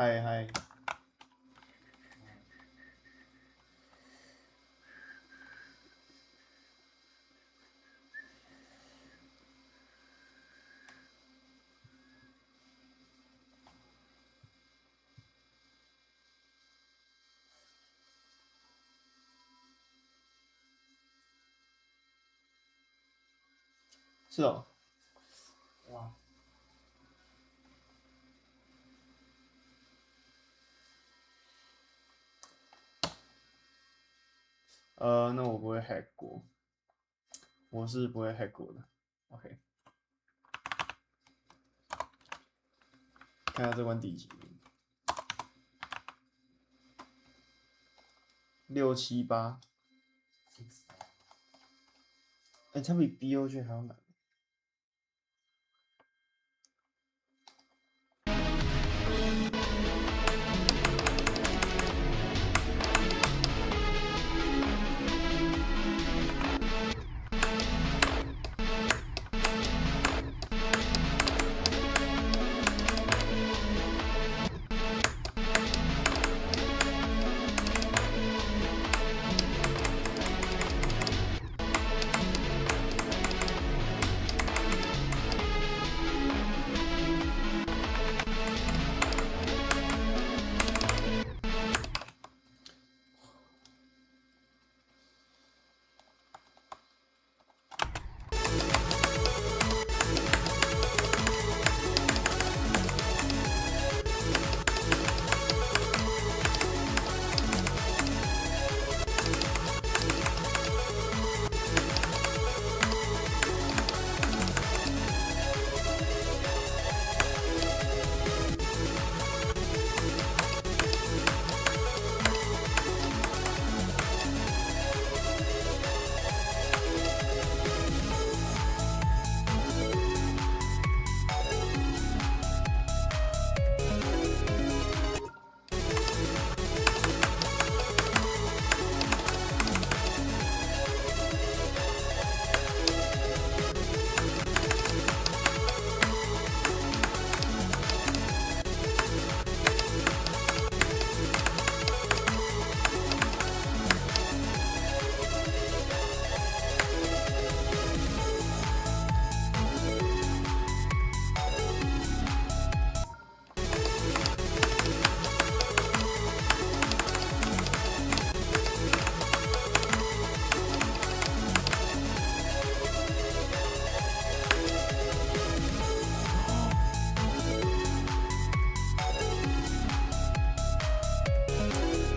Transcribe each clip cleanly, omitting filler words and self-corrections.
嗨嗨，是哦，哇，那我不会 hack 过，我是不会 hack 过的。OK， 看下这关第几名，6、7、8。哎，它比 BO 卷还要难。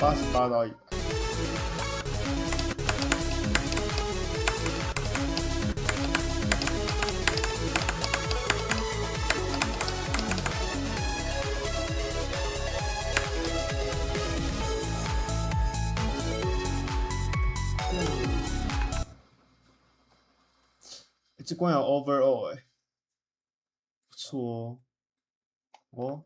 88到100。这关有 overall 哎，不错哦。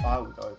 85到100。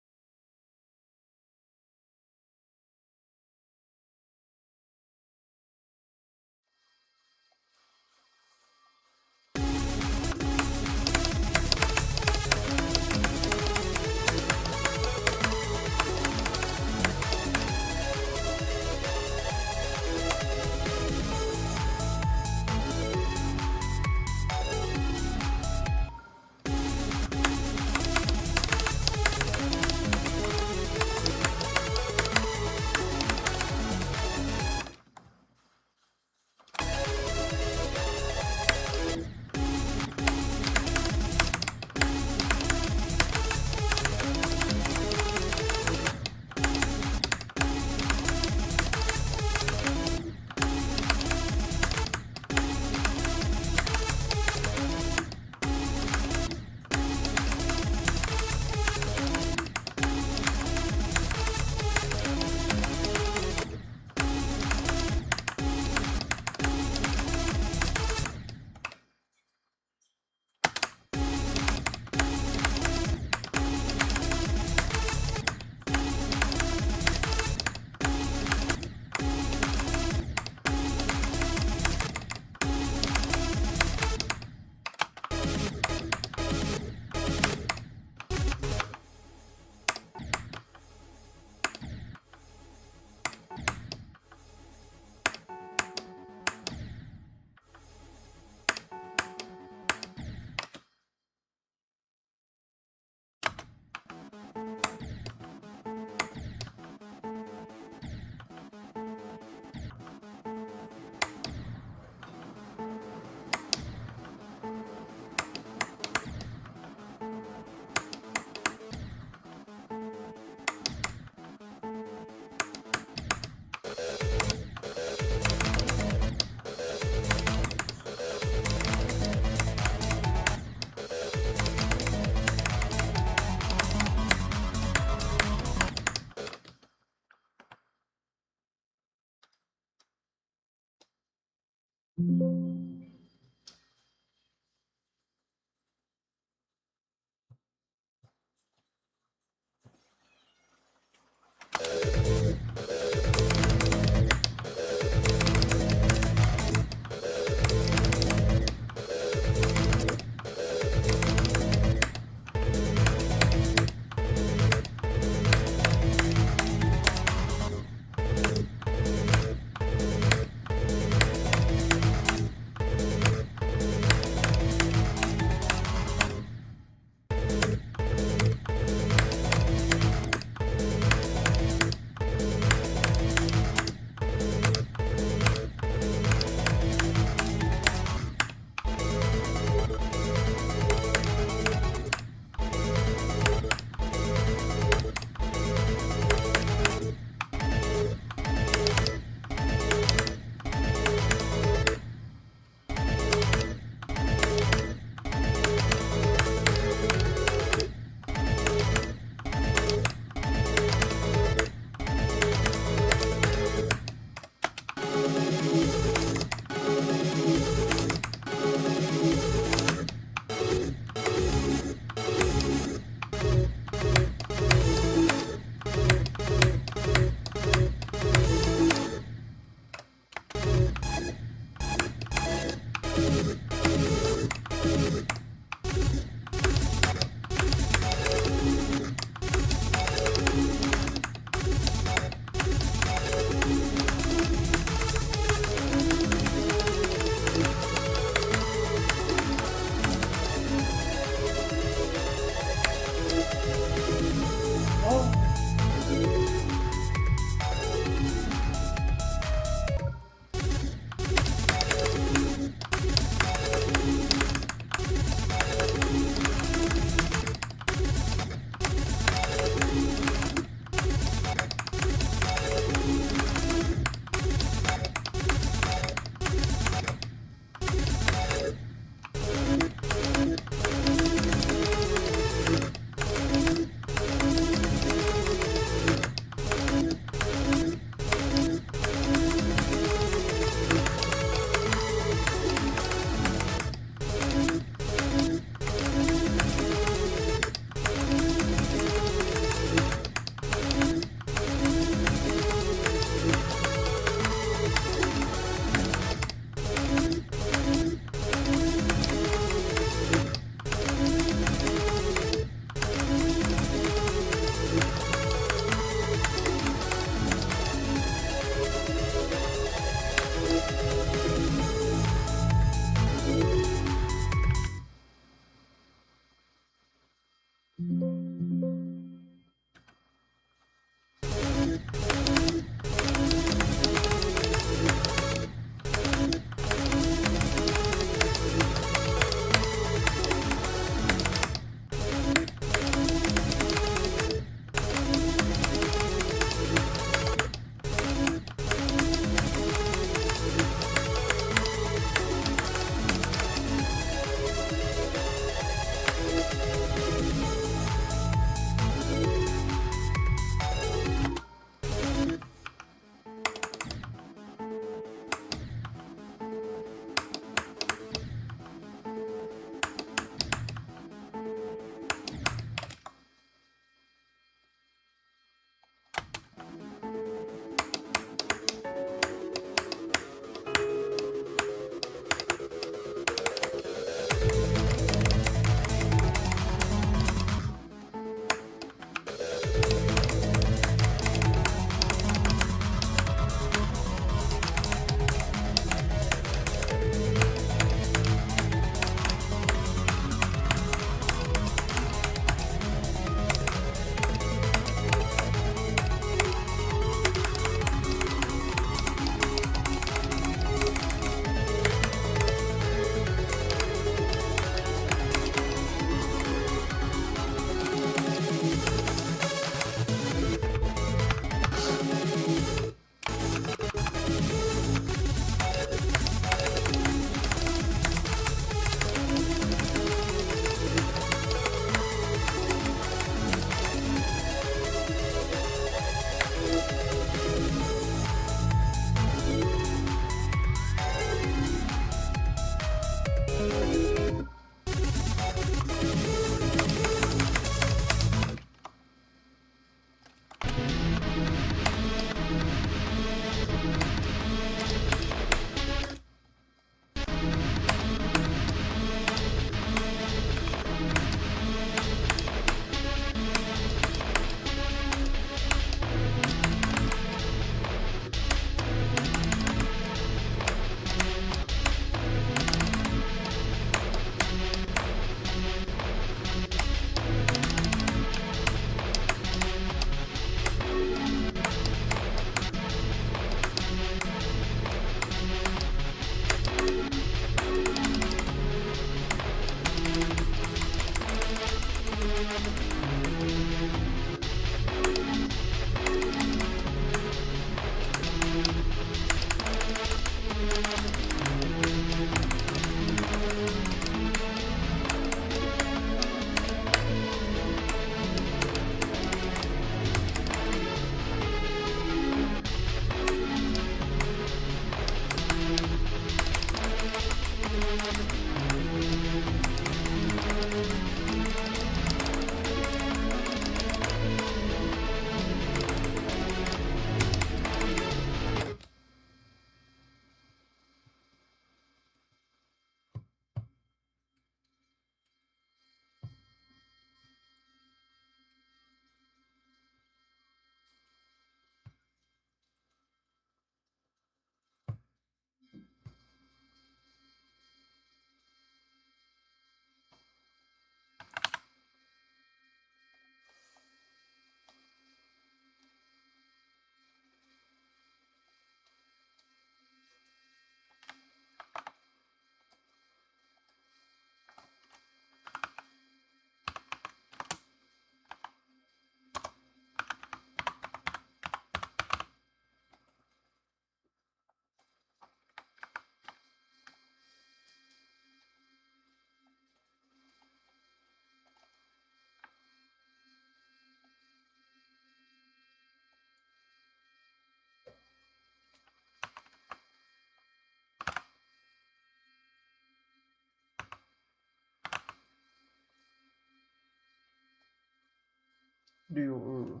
62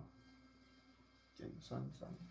减33。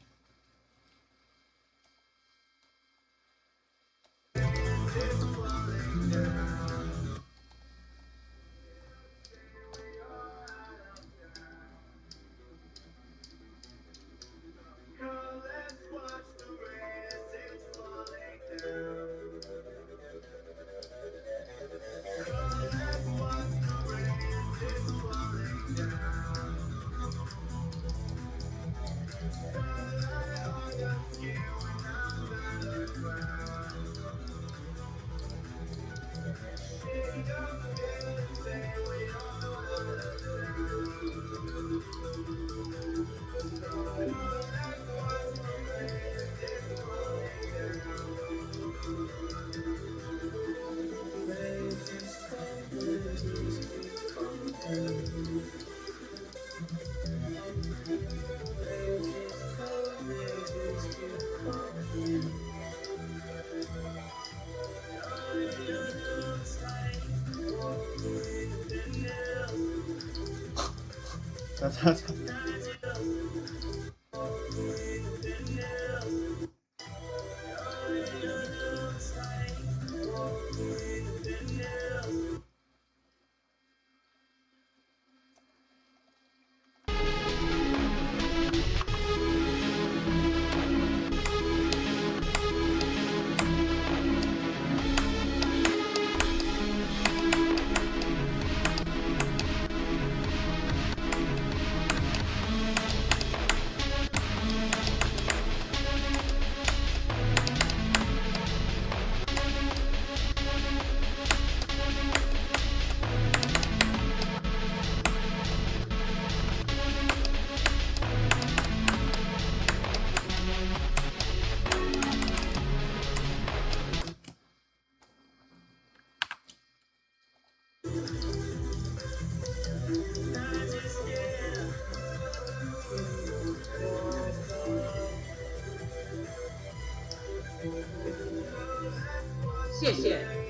叉。谢谢。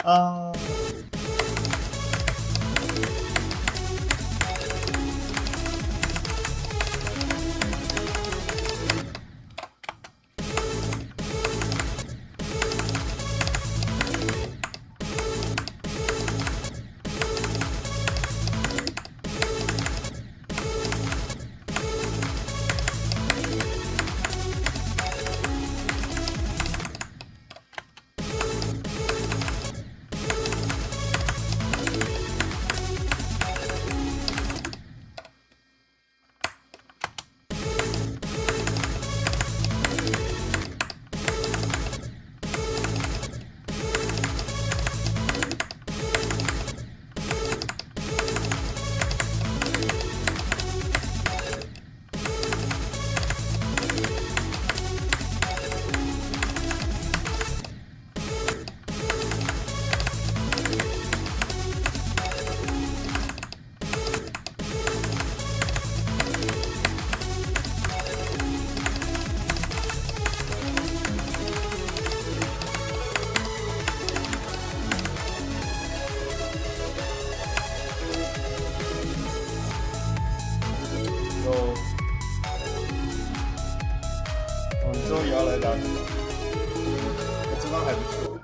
啊。之后也要来打什么？这张还不错。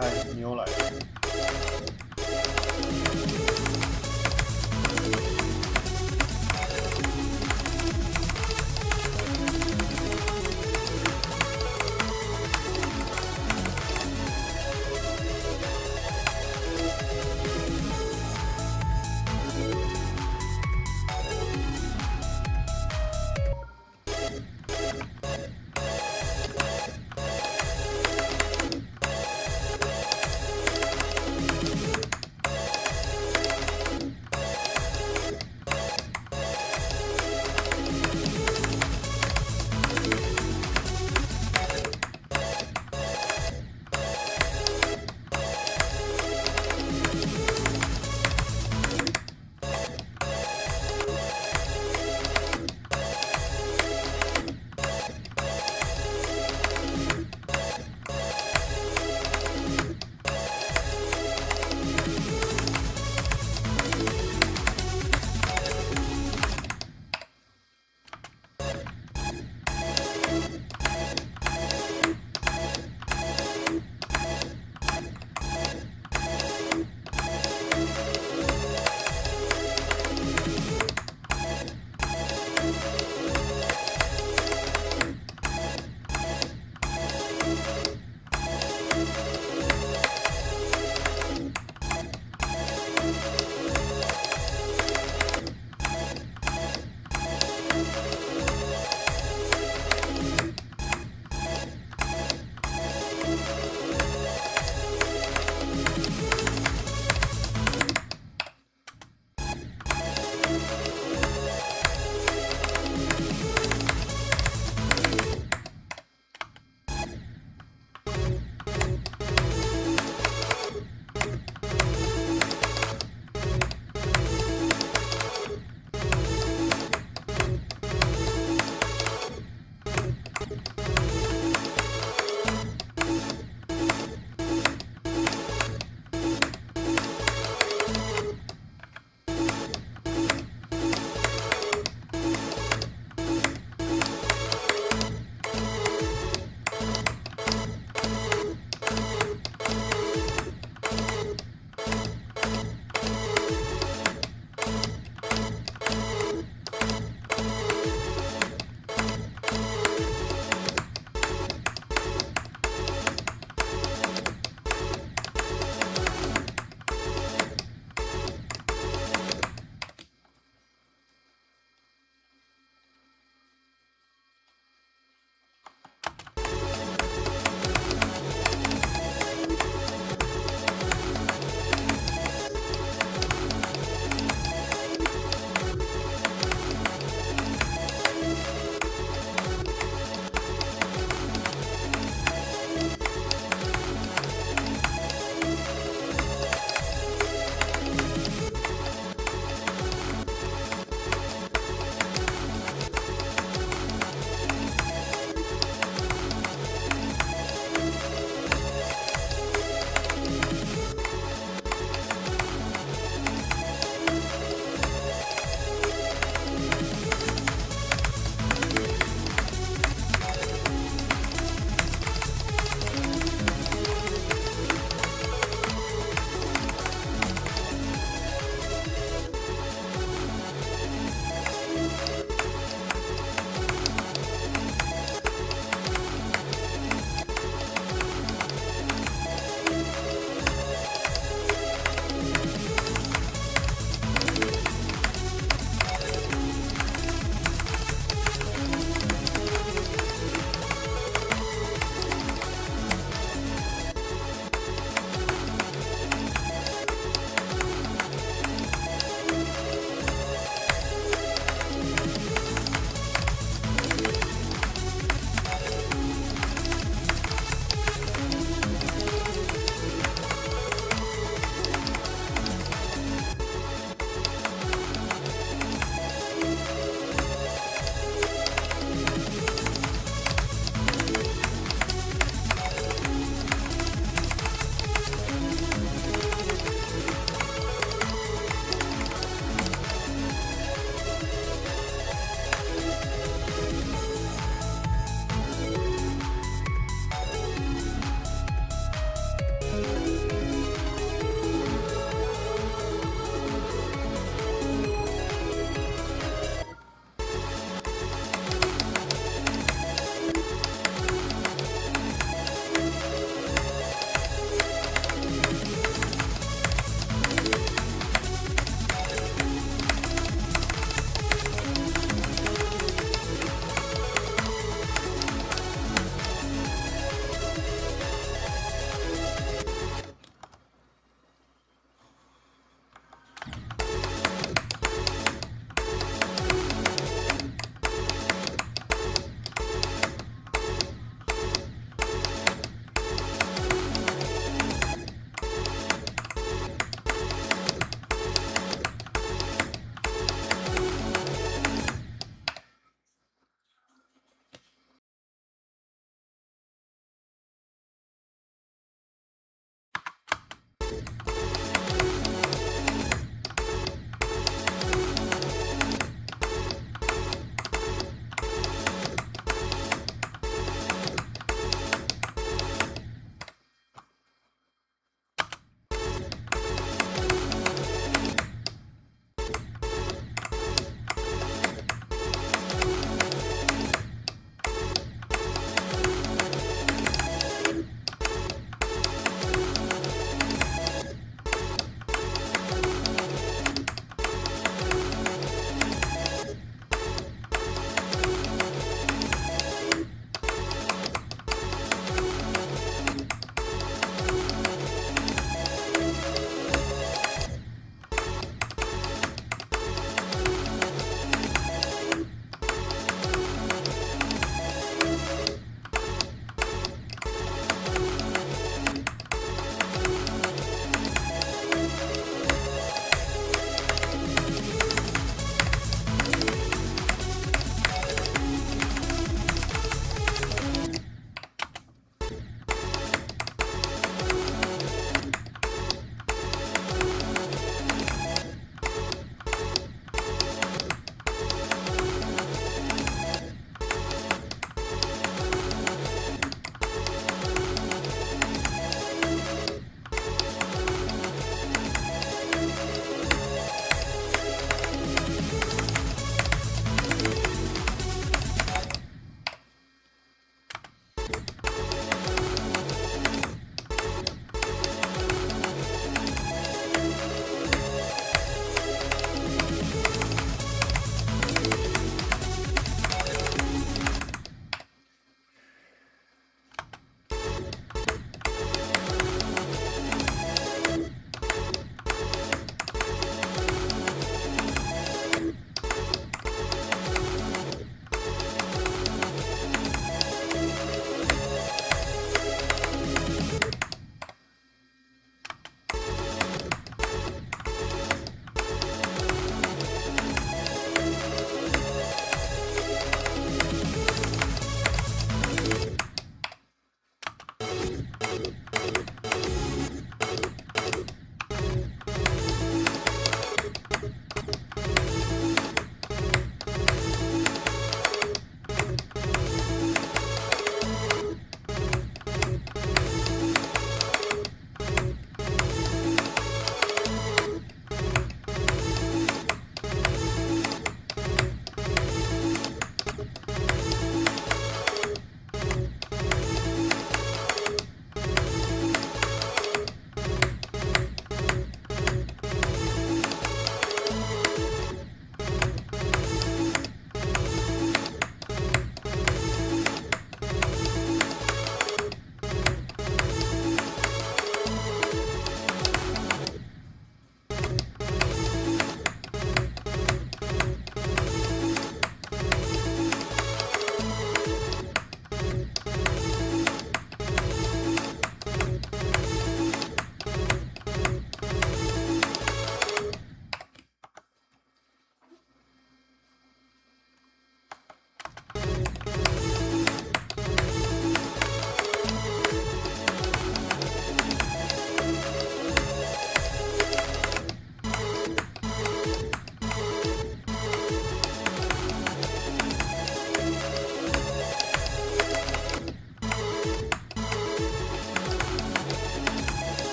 嗨，你又来了。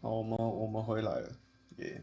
好，我们回来了，耶、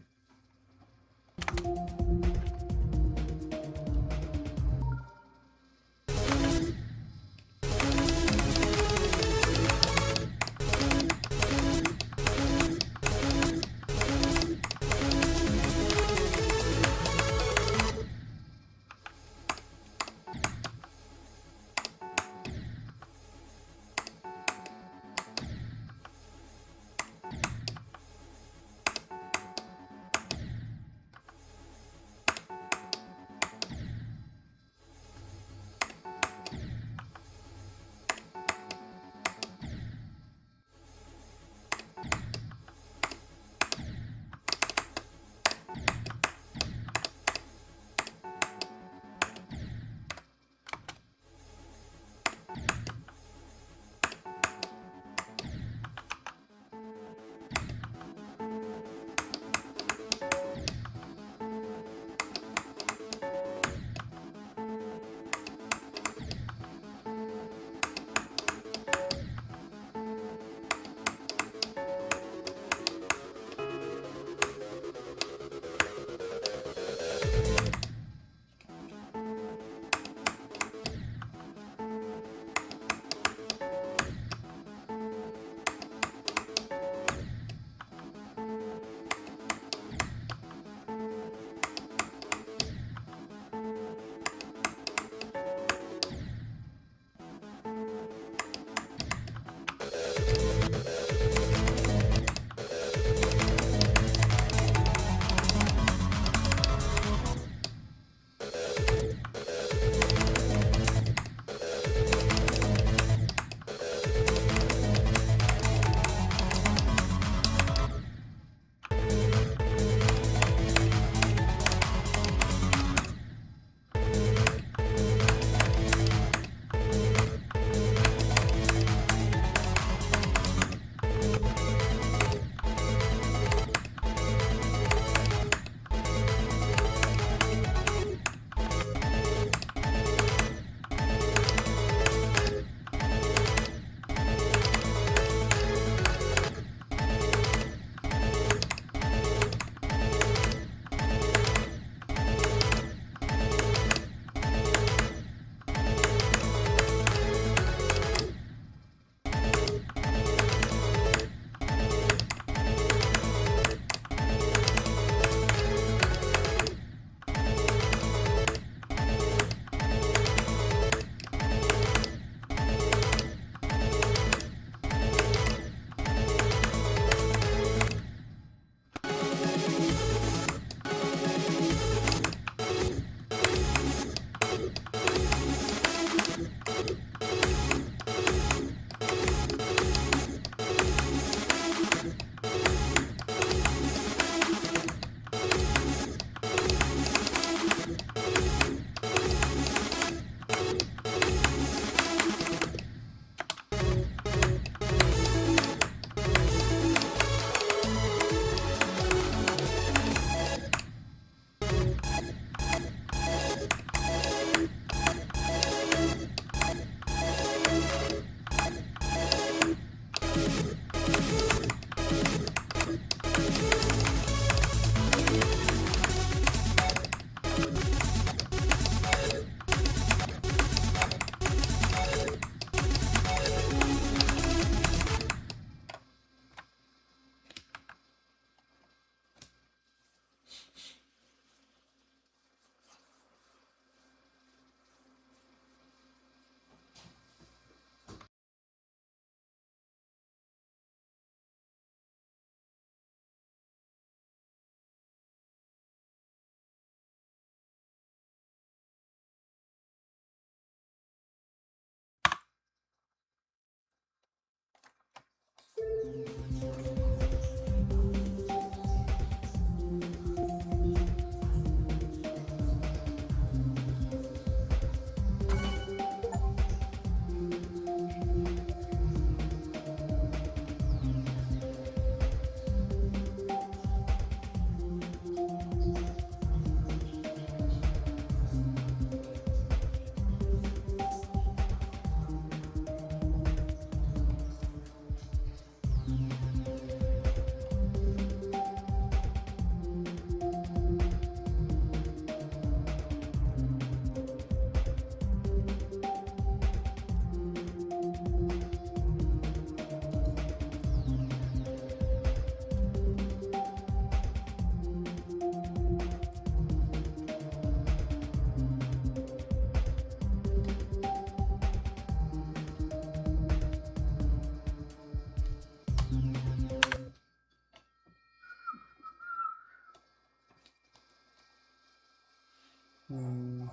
嗯。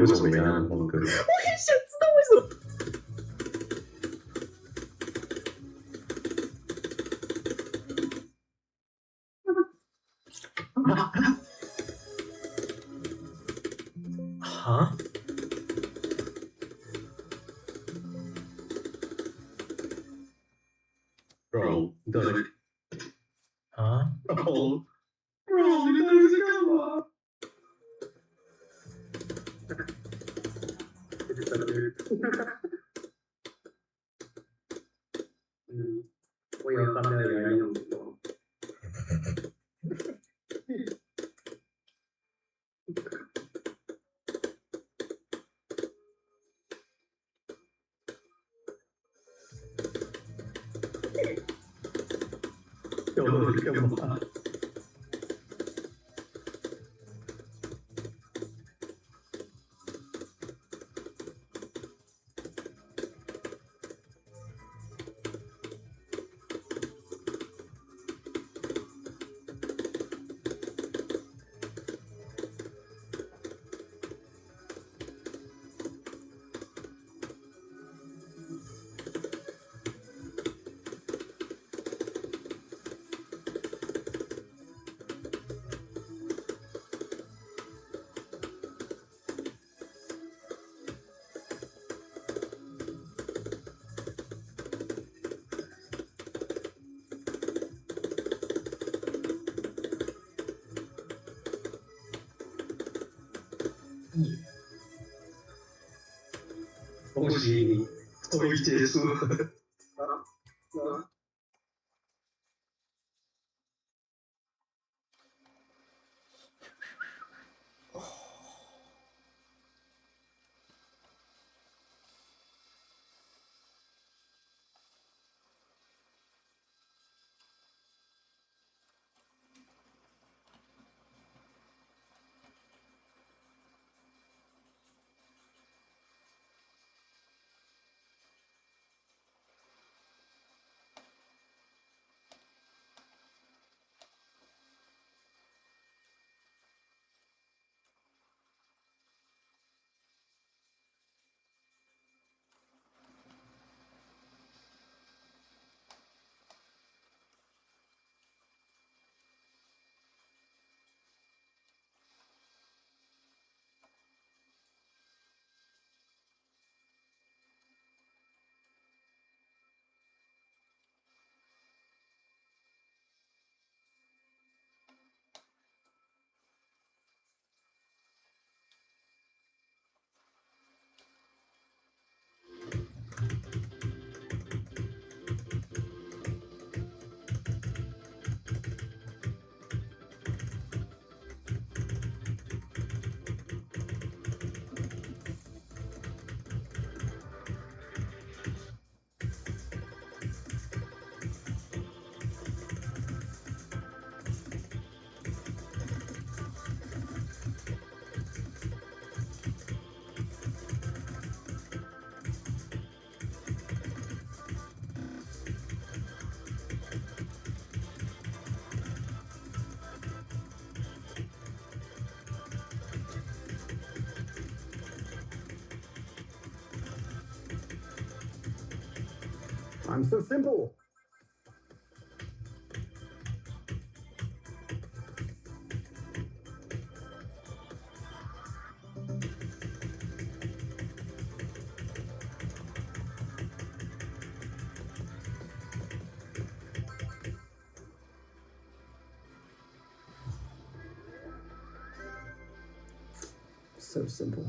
什么没跟他同歌？我也想知道为什么。啊？Bro，你到底啊 ？Bro，你到底在干嘛？我有放在原来用的。要到底干嘛？恭喜你，终于结束了。I'm so simple. So simple.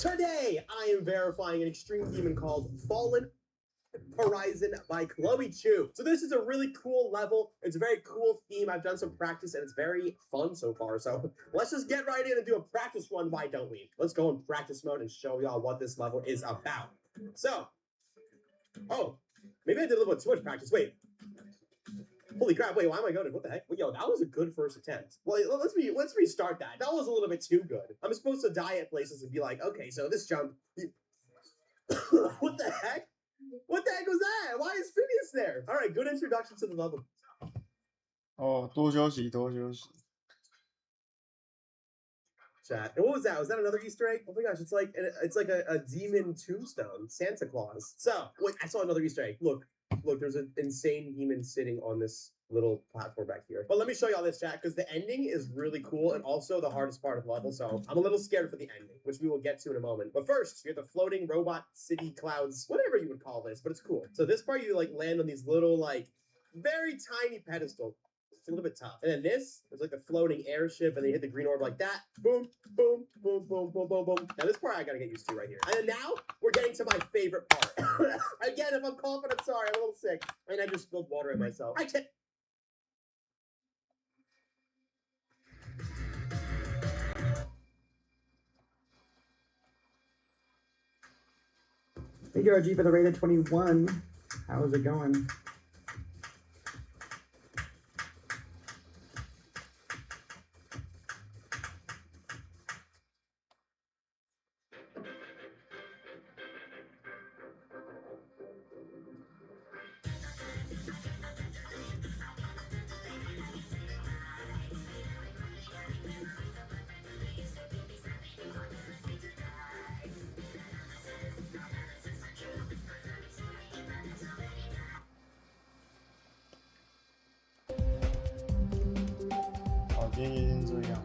Today, I am verifying an extreme demon called Fallen Horizon by Chloe Chu. So this is a really cool level. It's a very cool theme. I've done some practice and it's very fun so far. So let's just get right in and do a practice run. Why don't we? Let's go in practice mode and show y'all what this level is about. So, oh, maybe I did a little bit too much practice. Wait. Holy crap, wait, why am I going to, what the heck? Wait, yo, that was a good first attempt. Well, let's restart that. That was a little bit too good. I'm supposed to die at places and be like, okay, so this jump, what the heck? What the heck was that? Why is Phineas there? All right, good introduction to the level. 哦，多休息，多休息。 Chat. And what was that? Was that another Easter egg? Oh my gosh, it's like a demon tombstone, Santa Claus. So, wait, I saw another Easter egg. Look, there's an insane demon sitting on this little platform back here. But let me show y'all this, chat, because the ending is really cool and also the hardest part of the level. So I'm a little scared for the ending, which we will get to in a moment. But first, you have the floating robot city clouds, whatever you would call this, but it's cool. So this part, you like land on these little, like, very tiny pedestal. It's a little bit tough. And then this is like the floating airship, and then you hit the green orb like that. Boom, boom, boom, boom, boom, boom, boom. Now this part I gotta get used to right here. And then now we're getting to my favorite part. Again, if I'm coughing, I'm sorry. I'm a little sick. And I just spilled water on myself. I can't. Thank you, RG, for the rated 21. How's it going?今天先这样。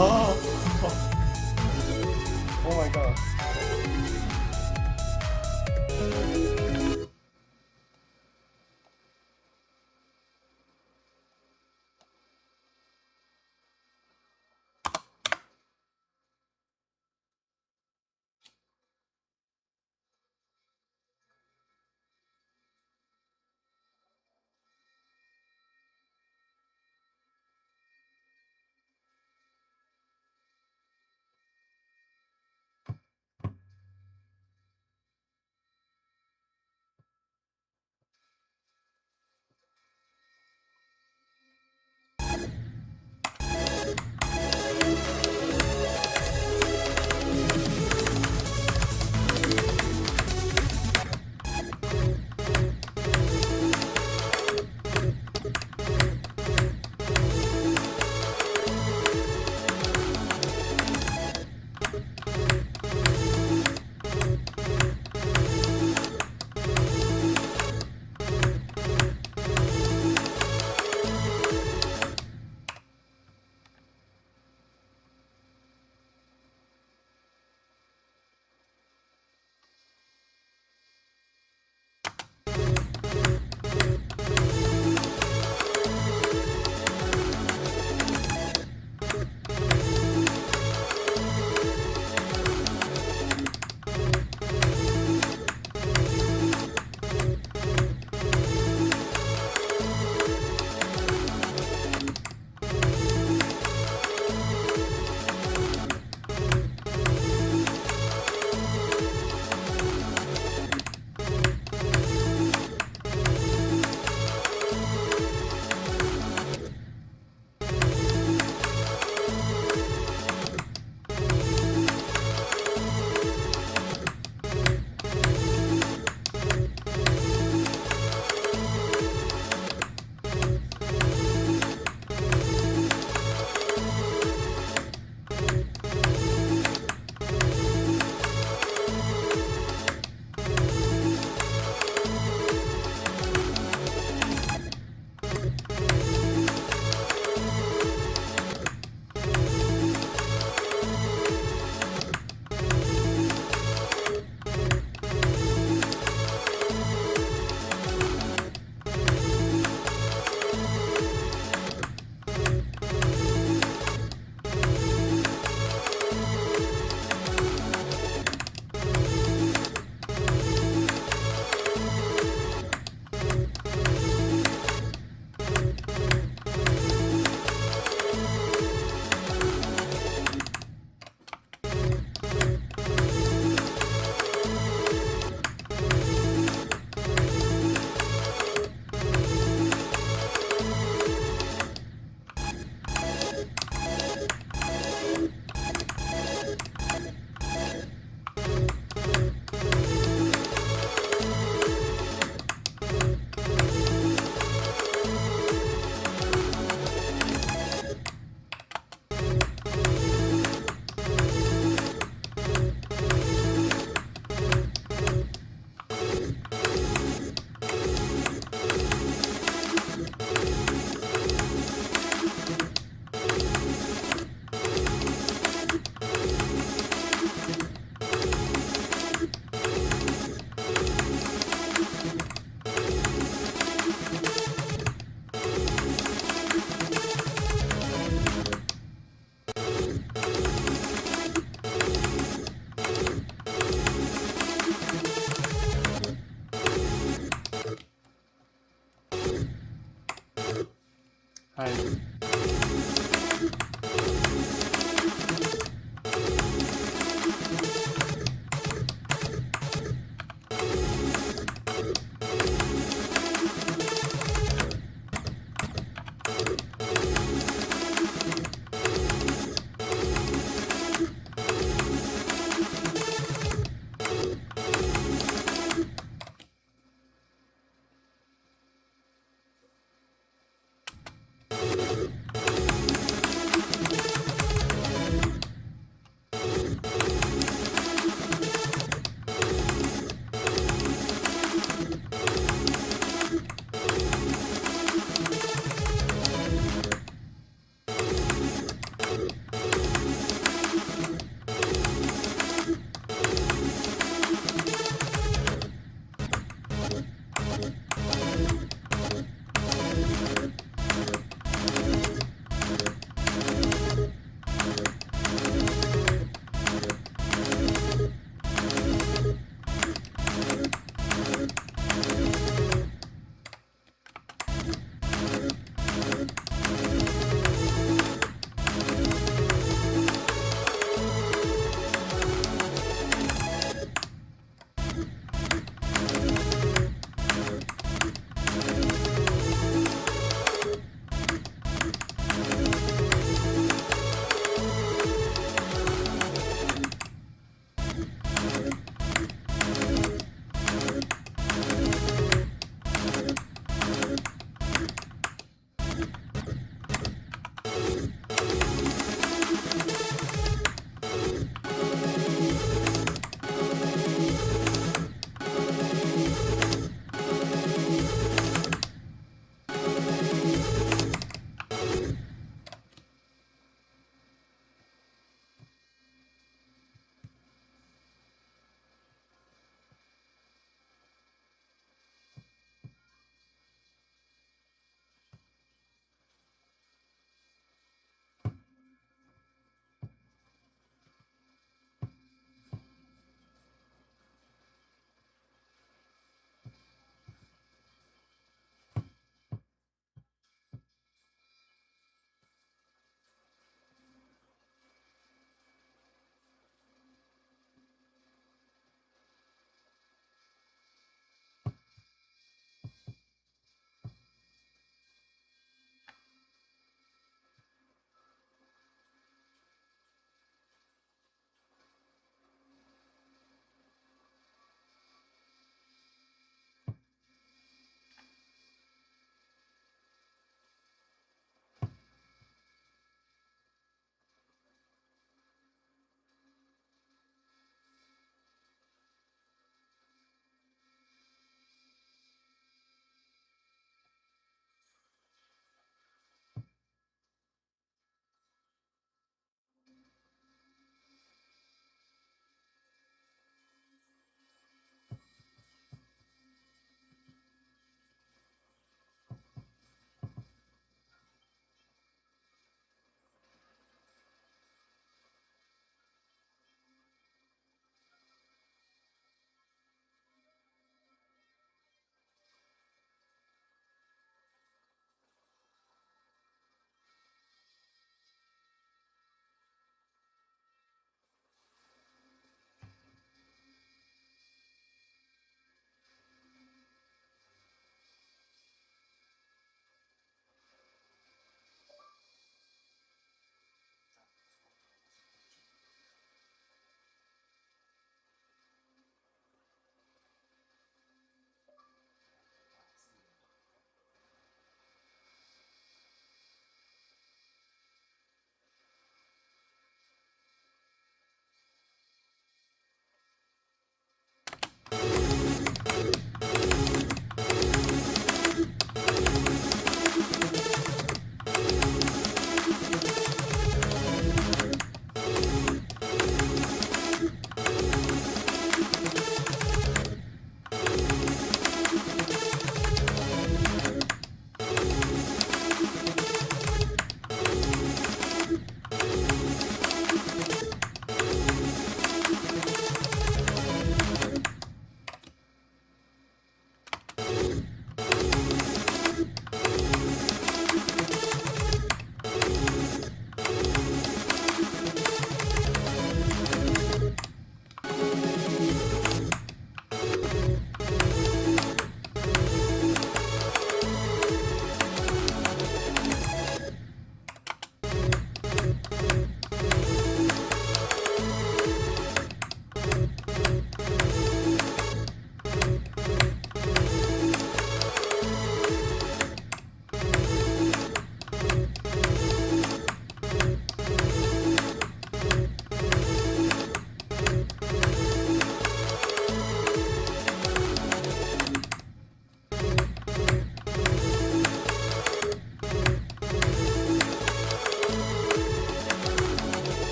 Oh! Oh my god.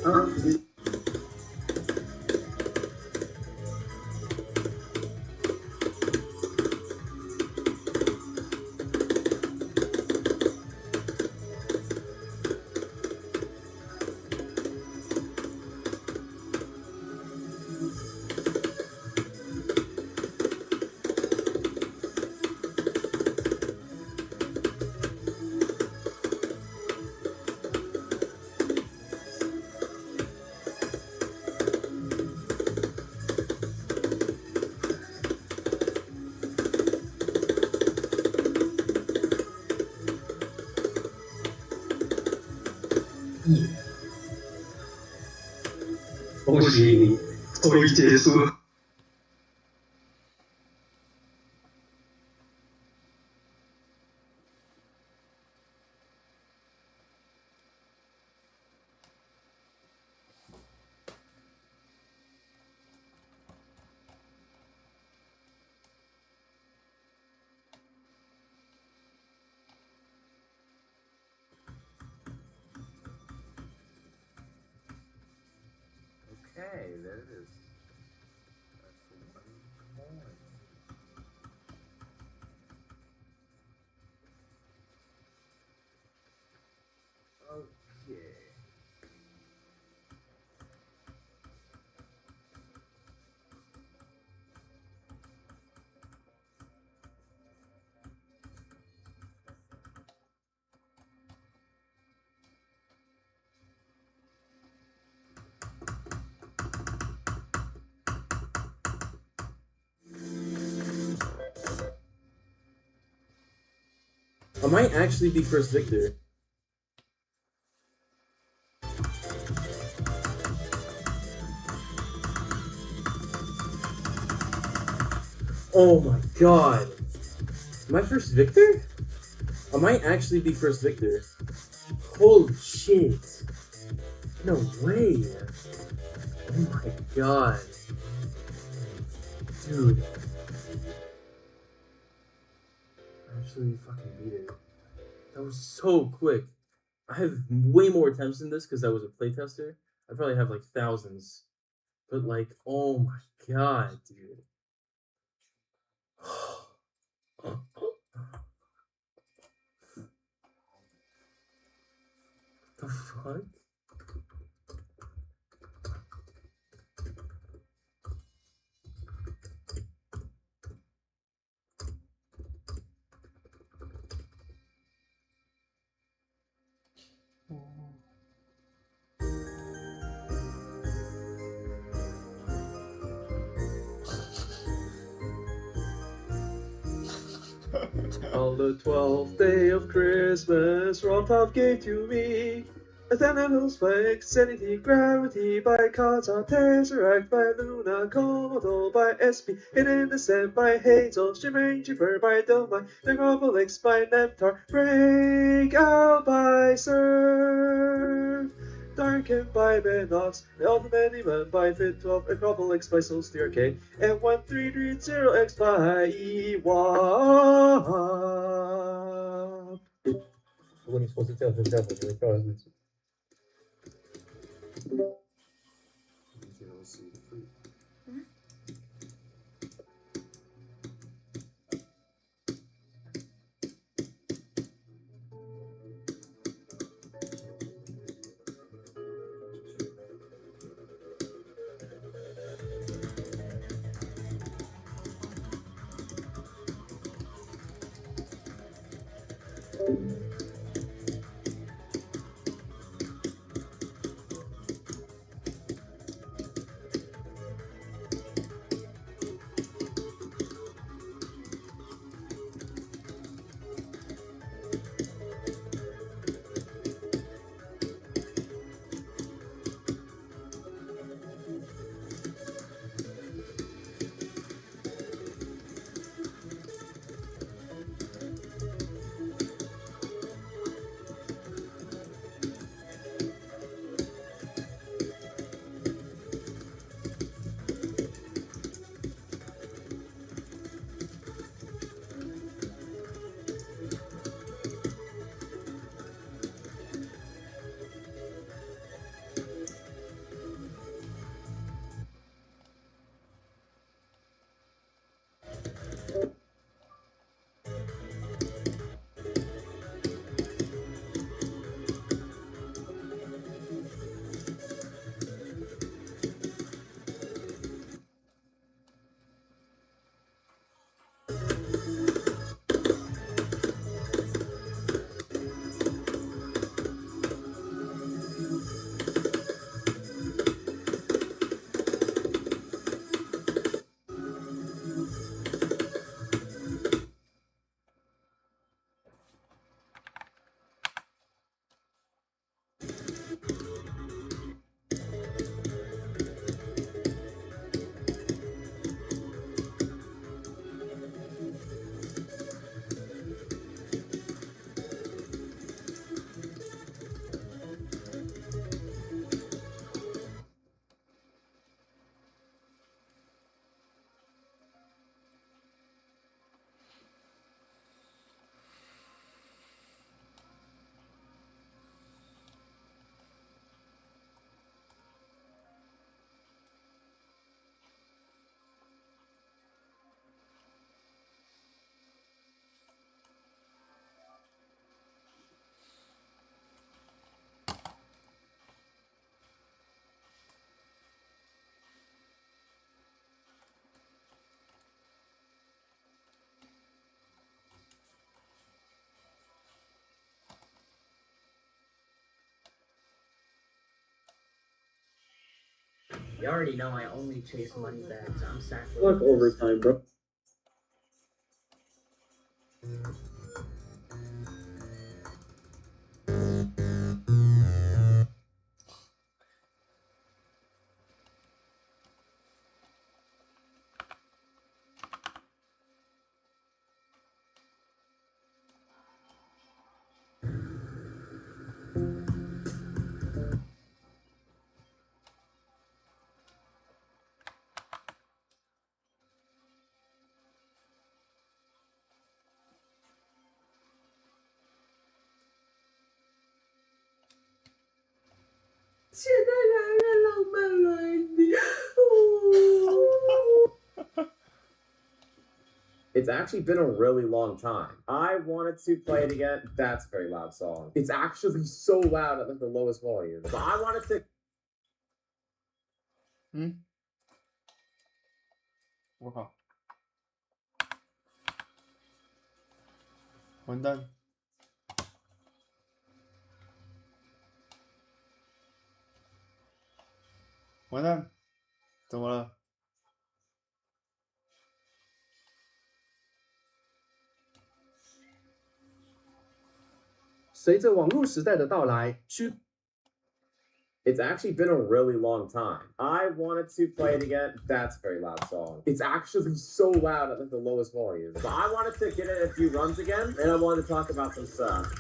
恭喜你，终于结束了。Okay, there it is. That's 1 point. Okay. I might actually be first victor. Oh my god. Am I first victor? I might actually be first victor. Holy shit. No way. Oh my god. Dude. I actually fucking beat it. That was so quick. I have way more attempts than this because I was a playtester. I probably have like thousands. But like, oh my god, dude. The fuck? On the 12th day of Christmas, Rothop gave to me Athanatos by Sanity, Gravity by Kata, Tesseract by Luna, Komodo by SP, Hidden Descent by Hazel, Shimmering Jupiter by Doma, Necropolix by Neptar, Breakout by Surf, Darkened by Benox, The Ultimate Demon by Fit12, Acropolix by Soulsteer Arcade, and 1330X by Ewap. When you're supposed to tell the devil, you're probably You already know I only chase money bags. I'm sacrificing. Fuck overtime, bro. It's actually been a really long time. I wanted to play it again. That's a very loud song. It's actually so loud at like the lowest volume. But I wanted to.我靠！完蛋！完蛋！怎么了？随着网络时代的到来，It's actually been a really long time. I wanted to play it again. That's a very loud song. It's actually so loud at like the lowest volume. But I wanted to get in a few runs again, and I wanted to talk about some stuff.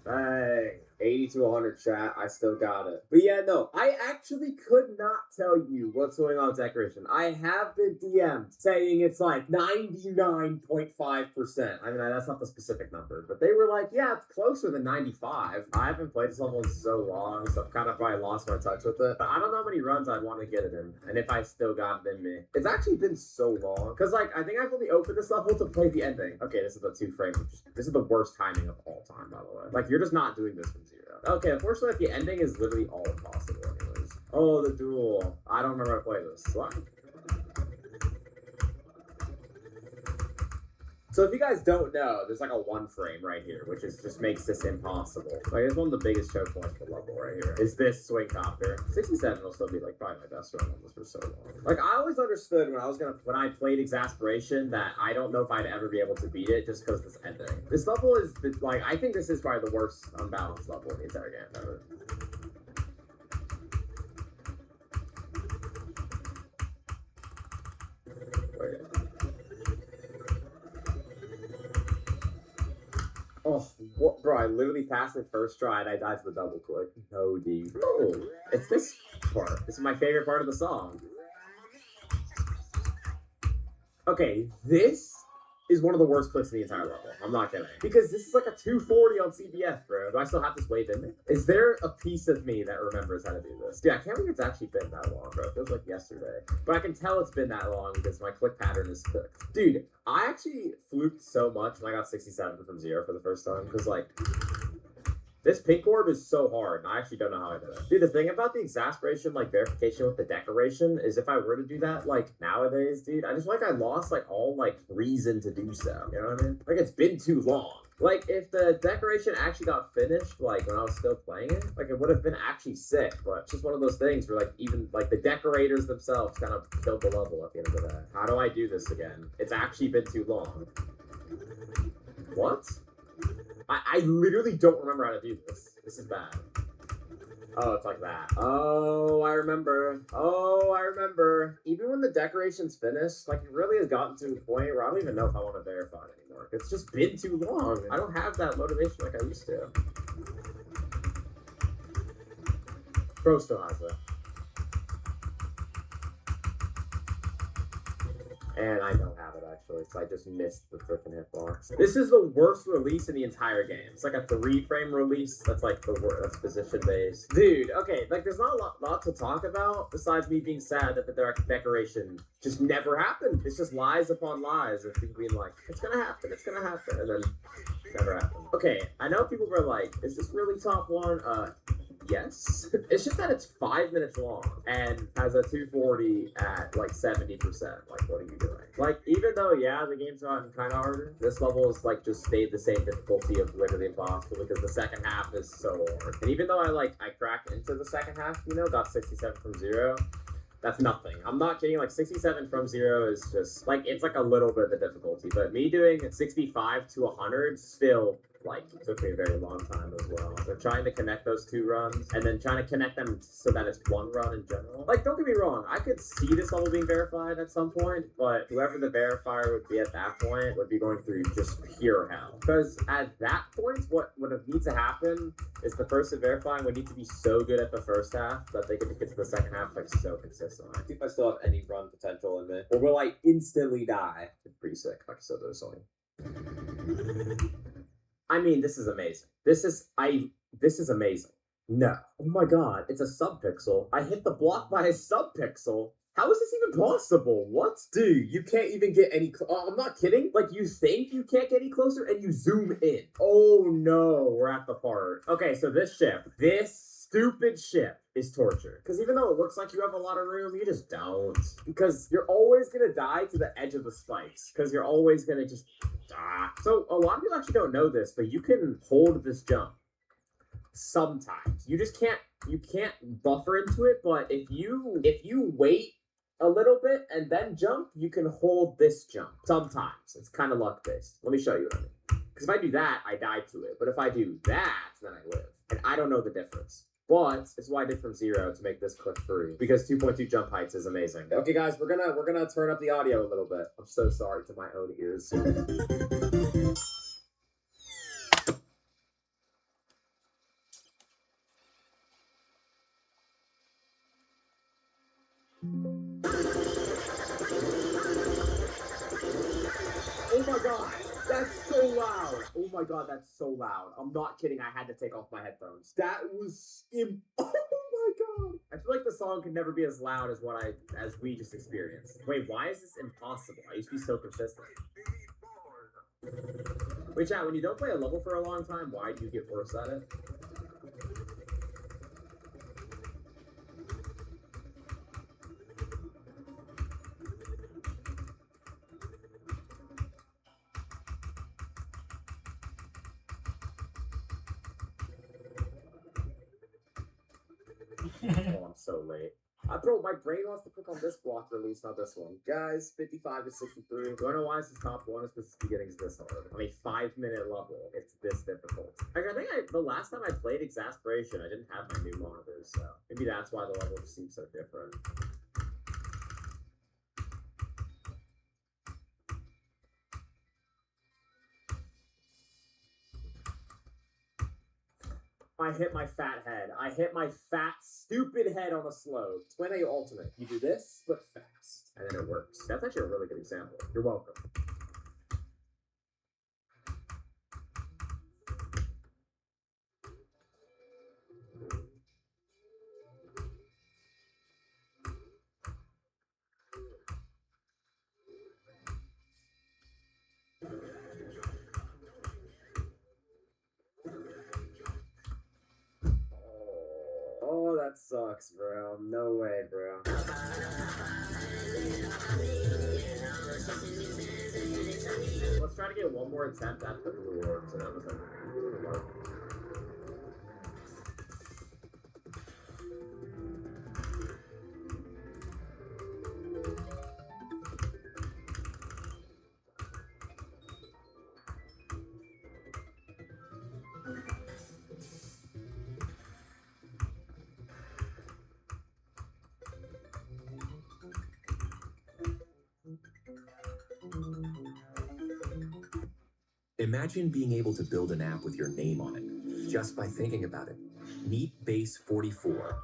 Bang. 80 to 100 chat, I still got it. But yeah, no, I actually could not tell you what's going on with decoration. I have been DM'd saying it's like 99.5%. I mean, that's not the specific number, but they were like, yeah, it's closer than 95. I haven't played this level in so long, so I've kind of probably lost my touch with it. But I don't know how many runs I'd want to get it in, and if I still got it in me. It's actually been so long, because like, I think I've only opened this level to play the ending. Okay, this is the 2 frames. This is the worst timing of all time, by the way. Like, you're just not doing this from 0. Okay, unfortunately, the ending is literally all impossible anyways. Oh, the duel. I don't remember how to play this. What? So if you guys don't know, there's like a 1 frame right here, which is just makes this impossible. Like, it's one of the biggest choke points of the level right here. Is this swing copter. 67 will still be like probably my best run on this for so long. Like, I always understood when I played Exasperation that I don't know if I'd ever be able to beat it just because this ending. This level is like, I think this is probably the worst unbalanced level in the entire game ever. Wait. Oh, what, bro, I literally passed it first try and I died to the double click. No, dude. Oh, it's this part. This is my favorite part of the song. Okay, this is one of the worst clicks in the entire level. I'm not kidding. Because this is like a 240 on CBF, bro. Do I still have this wave in me? Is there a piece of me that remembers how to do this? Dude, I can't believe it's actually been that long, bro. It feels like yesterday. But I can tell it's been that long because my click pattern is cooked. Dude, I actually fluked so much when I got 67 from 0 for the first time. Because, like, this pink orb is so hard, and I actually don't know how I did it. Dude, the thing about the Exasperation, like, verification with the decoration is if I were to do that, like, nowadays, dude, I just feel like I lost, like, all, like, reason to do so. You know what I mean? Like, it's been too long. Like, if the decoration actually got finished, like, when I was still playing it, like, it would have been actually sick, but it's just one of those things where, like, even, like, the decorators themselves kind of killed the level at the end of the day. How do I do this again? It's actually been too long. What? I literally don't remember how to do this. This is bad. Oh, it's like that. Oh, I remember. Oh, I remember. Even when the decoration's finished, like, it really has gotten to the point where I don't even know if I want to verify it anymore. It's just been too long. I don't have that motivation like I used to. Bro still has it. And I don't have it, actually, because I just missed the freaking hitbox. This is the worst release in the entire game. It's like a 3-frame release that's like the worst. That's position-based. Dude, okay, like, there's not a lot to talk about besides me being sad that the decoration just never happened. It's just lies upon lies of people being like, it's gonna happen, and then it never happened. Okay, I know people were like, is this really top 1? Yes. It's just that it's 5 minutes long and has a 240 at like 70%. Like, what are you doing? Like, even though, yeah, the game's gotten kind of harder, this level is like just stayed the same difficulty of literally impossible because the second half is so hard. And even though I cracked into the second half, you know, got 67 from 0. That's nothing. I'm not kidding. Like 67 from 0 is just like, it's like a little bit of the difficulty, but me doing 65 to 100 still like took me a very long time as well. So trying to connect those 2 runs and then trying to connect them so that it's 1 run in general. Like, don't get me wrong, I could see this level being verified at some point, but whoever the verifier would be at that point would be going through just pure hell. Because at that point, what needs to happen is the person verifying would need to be so good at the first half that they could get to the second half like so consistently. I think I still have any run potential in me. Or will I instantly die? It's pretty sick, like sayodevice. I mean, this is amazing. This is amazing. No. Oh my god, it's a subpixel. I hit the block by a subpixel. How is this even possible? What? Dude, you can't even get any I'm not kidding. Like, you think you can't get any closer and you zoom in. Oh no, we're at the part. Okay, so this stupid ship is torture. Because even though it looks like you have a lot of room, you just don't. Because you're always gonna die to the edge of the spikes. Because you're always gonna just die. So a lot of people actually don't know this, but you can hold this jump. Sometimes. You can't buffer into it, but if you wait a little bit and then jump, you can hold this jump. Sometimes. It's kind of luck-based. Let me show you what I mean. Because if I do that, I die to it. But if I do that, then I live. And I don't know the difference. But it's why I did from 0 to make this clip free. Because 2.2 jump heights is amazing. Okay, guys, we're gonna turn up the audio a little bit. I'm so sorry to my own ears. Oh my god, that's so loud. Oh my god, that's so loud. I'm not kidding, I had to take off my headphones. That was oh my god. I feel like the song could never be as loud as as we just experienced. Wait, why is this impossible? I used to be so consistent. Wait, chat, when you don't play a level for a long time, why do you get worse at it? Oh, I'm so late. Bro, my brain wants to click on this block release, not this one. Guys, 55 to 63. Don't know why this is top 1, is because the beginning's this hard. On a 5-minute level, it's this difficult. Actually, I think the last time I played Exasperation, I didn't have my new monitors, so maybe that's why the level just seems so different. I hit my fat head. I hit my fat, stupid head on a slope. It's when I ultimate. You do this, but fast. And then it works. That's actually a really good example. You're welcome. Oh, that sucks, bro. No way, bro. Let's try to get one more attempt at the reward. So that was like, Imagine being able to build an app with your name on it, just by thinking about it. Meet Base 44.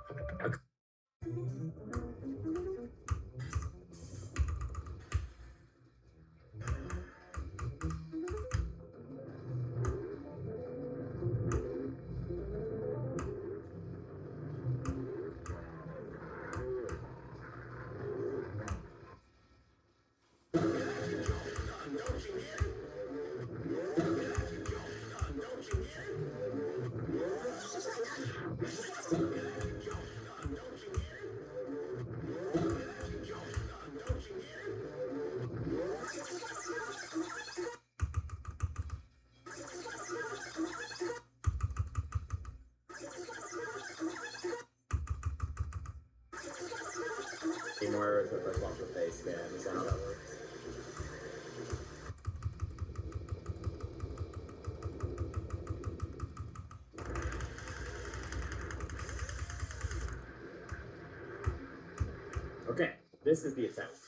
somewhere with a bunch of face scan. Is that how that works? Okay, this is the attempt.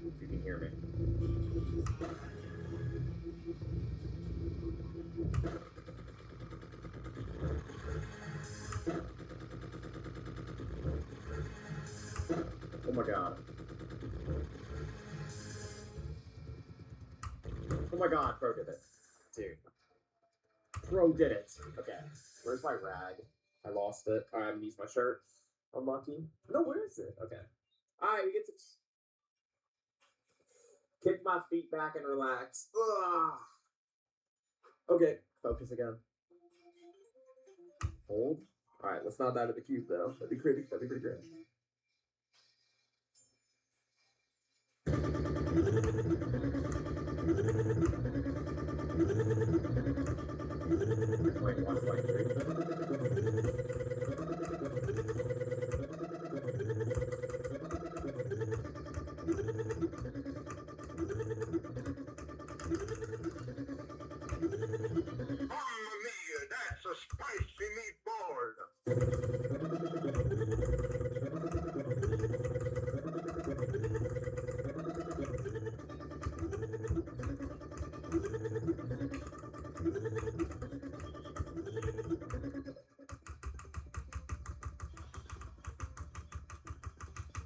If you can hear me. Oh my god. Oh my god, Pro did it. Dude. Pro did it. Okay. Where's my rag? I lost it. Alright, I'm gonna use my shirt. Unlucky. No, where is it? Okay. Alright, we get to kick my feet back and relax. Ugh. Okay, focus again. Hold. Alright, let's not die to the cube though. That'd be pretty great. Wait, 1.3. That's a spicy meatball.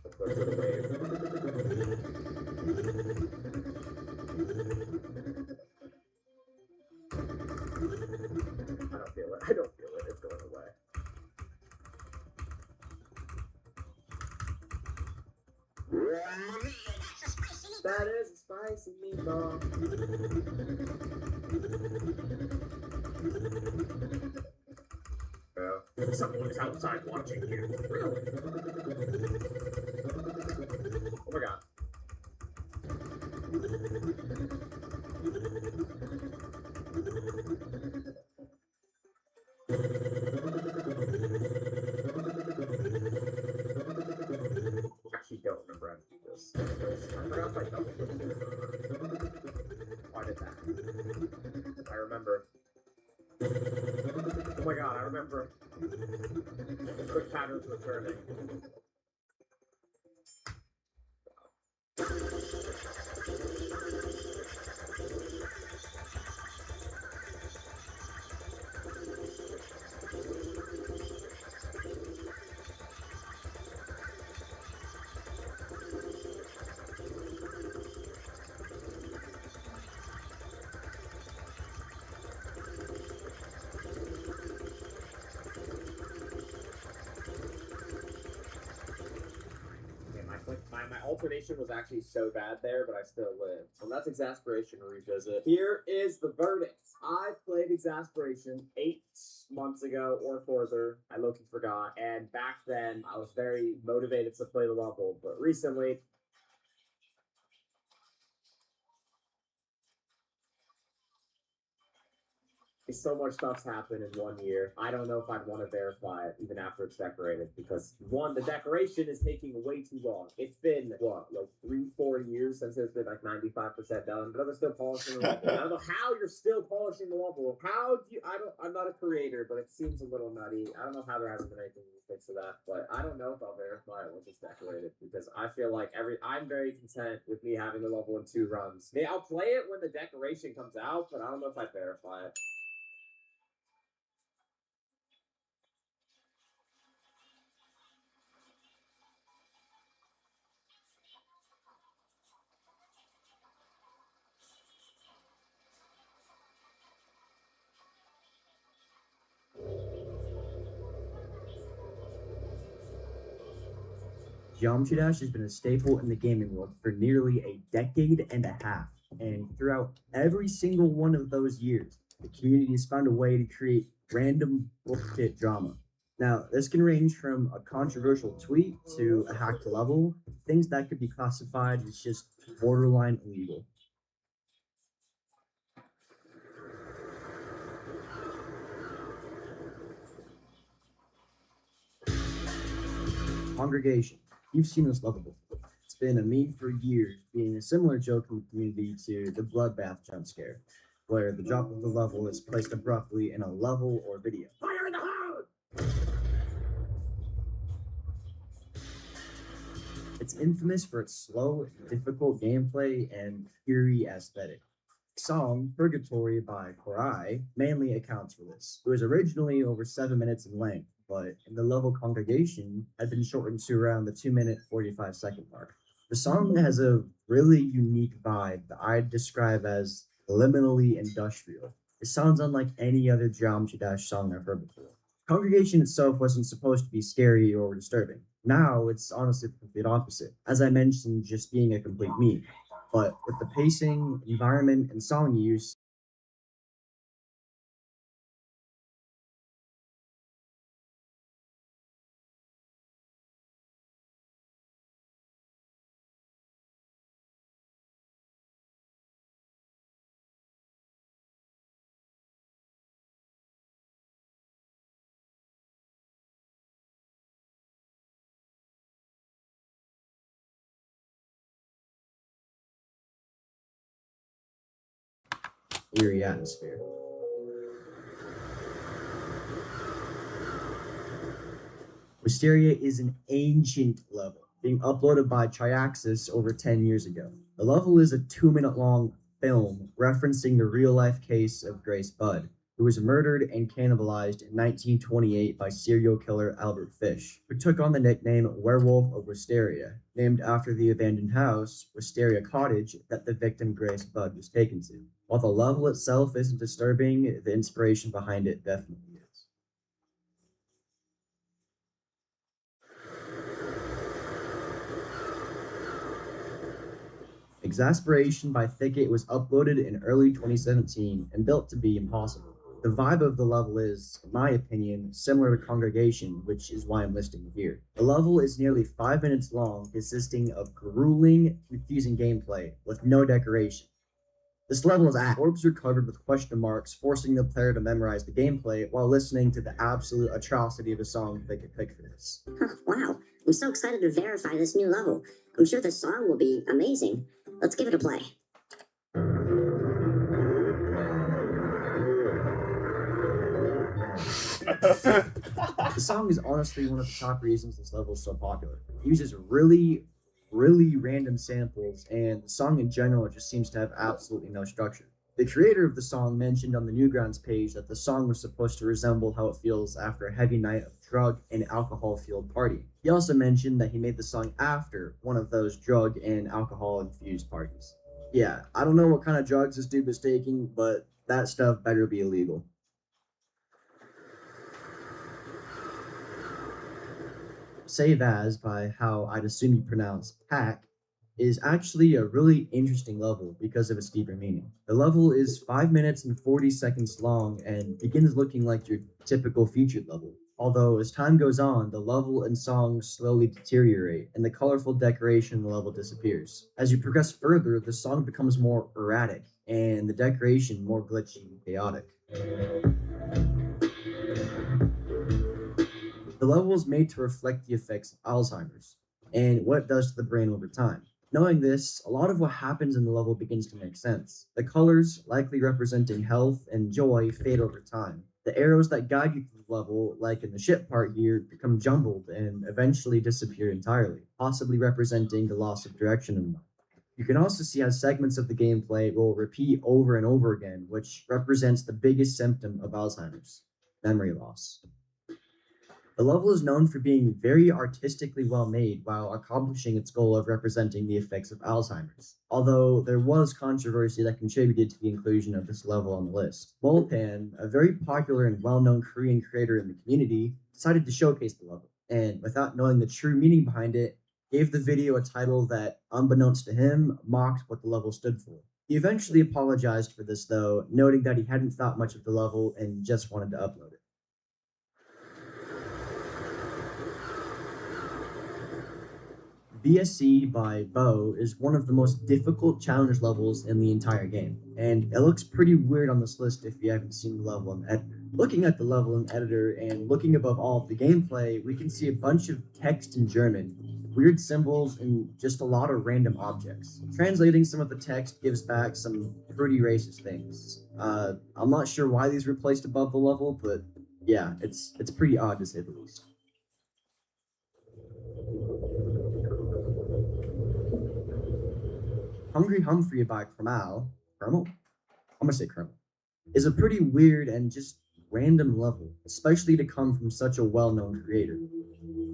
Let's go to the wave. I don't feel it. I don't feel it. It's going away. That is a spicy meatball. Yeah. Someone's outside watching you. Really? Oh my god. Actually, don't remember how to do this. I forgot if I double clicked it or not. Oh, I did that. I remember. Oh my god, I remember. The quick patterns returning. My alternation was actually so bad there, but I still lived. And that's Exasperation Revisit. Here is the verdict. I played Exasperation 8 months ago or further. I low-key forgot. And back then, I was very motivated to play the level. But recently, so much stuff's happened in 1 year. I don't know if I'd want to verify it even after it's decorated because one, the decoration is taking way too long. It's been what, like 3-4 years since it's been like 95% done, but I'm still polishing the level. I don't know how you're still polishing the level. How do you? I'm not a creator, but it seems a little nutty. I don't know how there hasn't been anything to fix to that, but I don't know if I'll verify it once it's decorated because I feel like I'm very content with me having the level in 2 runs. I mean, I'll play it when the decoration comes out, but I don't know if I'd verify it. Geometry Dash has been a staple in the gaming world for nearly a decade and a half. And throughout every single one of those years, the community has found a way to create random bullshit drama. Now, this can range from a controversial tweet to a hacked level, things that could be classified as just borderline illegal. Congregation. You've seen this level before. It's been a meme for years, being a similar joke in the community to the Bloodbath jump scare, where the drop of the level is placed abruptly in a level or video. Fire in the hole! It's infamous for its slow, difficult gameplay and eerie aesthetic. The song Purgatory by Korai mainly accounts for this. It was originally over 7 minutes in length, but in the level Congregation had been shortened to around the 2-minute 45-second mark. The song has a really unique vibe that I'd describe as liminally industrial. It sounds unlike any other Geometry Dash song I've heard before. Congregation itself wasn't supposed to be scary or disturbing. Now it's honestly the complete opposite, as I mentioned, just being a complete meme. But with the pacing, environment, and song use, eerie atmosphere. Wisteria is an ancient level, being uploaded by Triaxis over 10 years ago. The level is a 2-minute long film referencing the real life case of Grace Budd, who was murdered and cannibalized in 1928 by serial killer Albert Fish, who took on the nickname Werewolf of Wisteria, named after the abandoned house, Wisteria Cottage, that the victim Grace Budd was taken to. While the level itself isn't disturbing, the inspiration behind it definitely is. Exasperation by Thicket was uploaded in early 2017 and built to be impossible. The vibe of the level is, in my opinion, similar to Congregation, which is why I'm listing it here. The level is nearly 5 minutes long, consisting of grueling, confusing gameplay with no decoration. This level is ass. Orbs are covered with question marks, forcing the player to memorize the gameplay while listening to the absolute atrocity of a song they could pick for this. Wow, I'm so excited to verify this new level. I'm sure this song will be amazing. Let's give it a play. The song is honestly one of the top reasons this level is so popular. It uses really random samples, and the song in general just seems to have absolutely no structure. The creator of the song mentioned on the Newgrounds page that the song was supposed to resemble how it feels after a heavy night of drug and alcohol-fueled party. He also mentioned that he made the song after one of those drug and alcohol-infused parties. Yeah, I don't know what kind of drugs this dude was taking, but that stuff better be illegal. Save As, by how I'd assume you pronounce Pack, is actually a really interesting level because of its deeper meaning. The level is 5 minutes and 40 seconds long and begins looking like your typical featured level. Although as time goes on, the level and song slowly deteriorate and the colorful decoration in the level disappears. As you progress further, the song becomes more erratic and the decoration more glitchy and chaotic. The level is made to reflect the effects of Alzheimer's and what it does to the brain over time. Knowing this, a lot of what happens in the level begins to make sense. The colors, likely representing health and joy, fade over time. The arrows that guide you through the level, like in the ship part here, become jumbled and eventually disappear entirely, possibly representing the loss of direction in life. You can also see how segments of the gameplay will repeat over and over again, which represents the biggest symptom of Alzheimer's, memory loss. The level is known for being very artistically well made while accomplishing its goal of representing the effects of Alzheimer's, although there was controversy that contributed to the inclusion of this level on the list. Molpan, a very popular and well-known Korean creator in the community, decided to showcase the level, and without knowing the true meaning behind it, gave the video a title that, unbeknownst to him, mocked what the level stood for. He eventually apologized for this, though, noting that he hadn't thought much of the level and just wanted to upload it. VSC by Bo is one of the most difficult challenge levels in the entire game, and it looks pretty weird on this list if you haven't seen the level in editor. Looking at the level in editor and looking above all of the gameplay, we can see a bunch of text in German, weird symbols, and just a lot of random objects. Translating some of the text gives back some pretty racist things. I'm not sure why these were placed above the level, but yeah, it's pretty odd to say the least. Hungry Humphrey by Kermal, I'm gonna say Kermal, is a pretty weird and just random level, especially to come from such a well-known creator.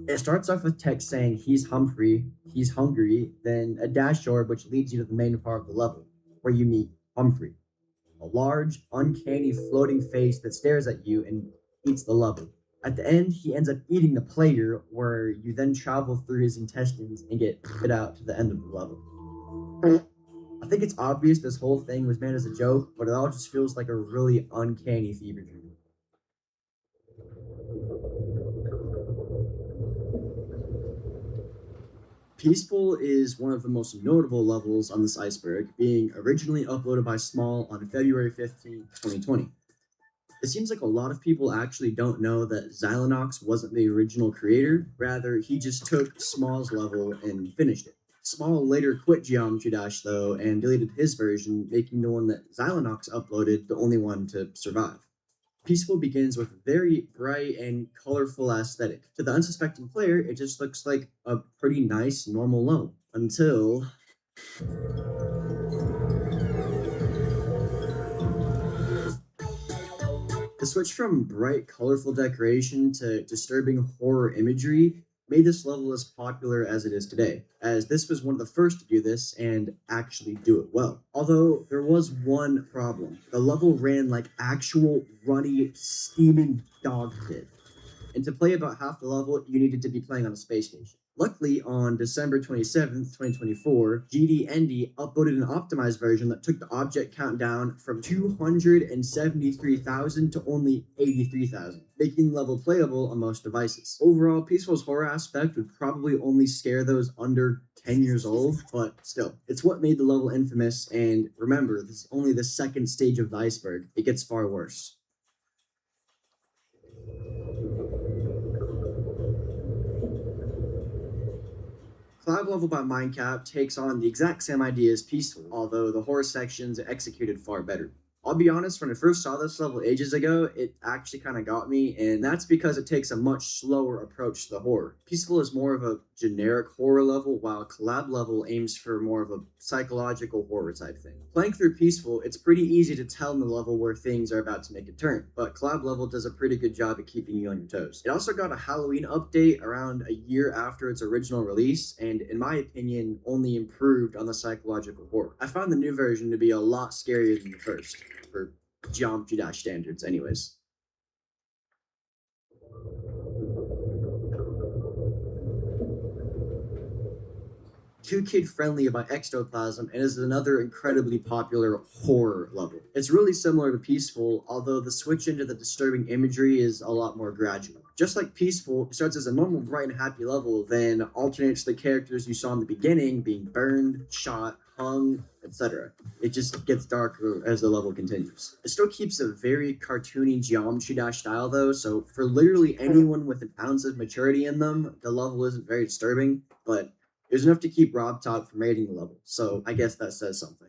It starts off with text saying he's Humphrey, he's hungry, then a dash orb which leads you to the main part of the level, where you meet Humphrey, a large, uncanny floating face that stares at you and eats the level. At the end, he ends up eating the player, where you then travel through his intestines and get spit out to the end of the level. I think it's obvious this whole thing was meant as a joke, but it all just feels like a really uncanny fever dream. Peaceful is one of the most notable levels on this iceberg, being originally uploaded by Small on February 15, 2020. It seems like a lot of people actually don't know that Xylonox wasn't the original creator, rather he just took Small's level and finished it. Small later quit Geometry Dash though and deleted his version, making the one that Xylonox uploaded the only one to survive. Peaceful begins with a very bright and colorful aesthetic. To the unsuspecting player, it just looks like a pretty nice, normal level. Until the switch from bright, colorful decoration to disturbing horror imagery made this level as popular as it is today, as this was one of the first to do this and actually do it well. Although there was one problem. The level ran like actual runny, steaming dog shit. And to play about half the level, you needed to be playing on a space station. Luckily, on December 27th, 2024, GD uploaded an optimized version that took the object count down from 273,000 to only 83,000, making the level playable on most devices. Overall, Peaceful's horror aspect would probably only scare those under 10 years old, but still, it's what made the level infamous, and remember, this is only the second stage of the iceberg. It gets far worse. Cloud Level by Mindcap takes on the exact same idea as Peaceful, although the horror sections are executed far better. I'll be honest, when I first saw this level ages ago, it actually kind of got me, and that's because it takes a much slower approach to the horror. Peaceful is more of a generic horror level, while Collab Level aims for more of a psychological horror type thing. Playing through Peaceful, it's pretty easy to tell in the level where things are about to make a turn, but Collab Level does a pretty good job at keeping you on your toes. It also got a Halloween update around a year after its original release, and in my opinion, only improved on the psychological horror. I found the new version to be a lot scarier than the first, for Geometry Dash standards anyways. Too Kid Friendly by Ectoplasm, and is another incredibly popular horror level. It's really similar to Peaceful, although the switch into the disturbing imagery is a lot more gradual. Just like Peaceful, it starts as a normal, bright, and happy level, then alternates the characters you saw in the beginning being burned, shot, hung, etc. It just gets darker as the level continues. It still keeps a very cartoony Geometry Dash style though, so for literally anyone with an ounce of maturity in them, the level isn't very disturbing, but there's enough to keep Rob Top from rating the level, so I guess that says something.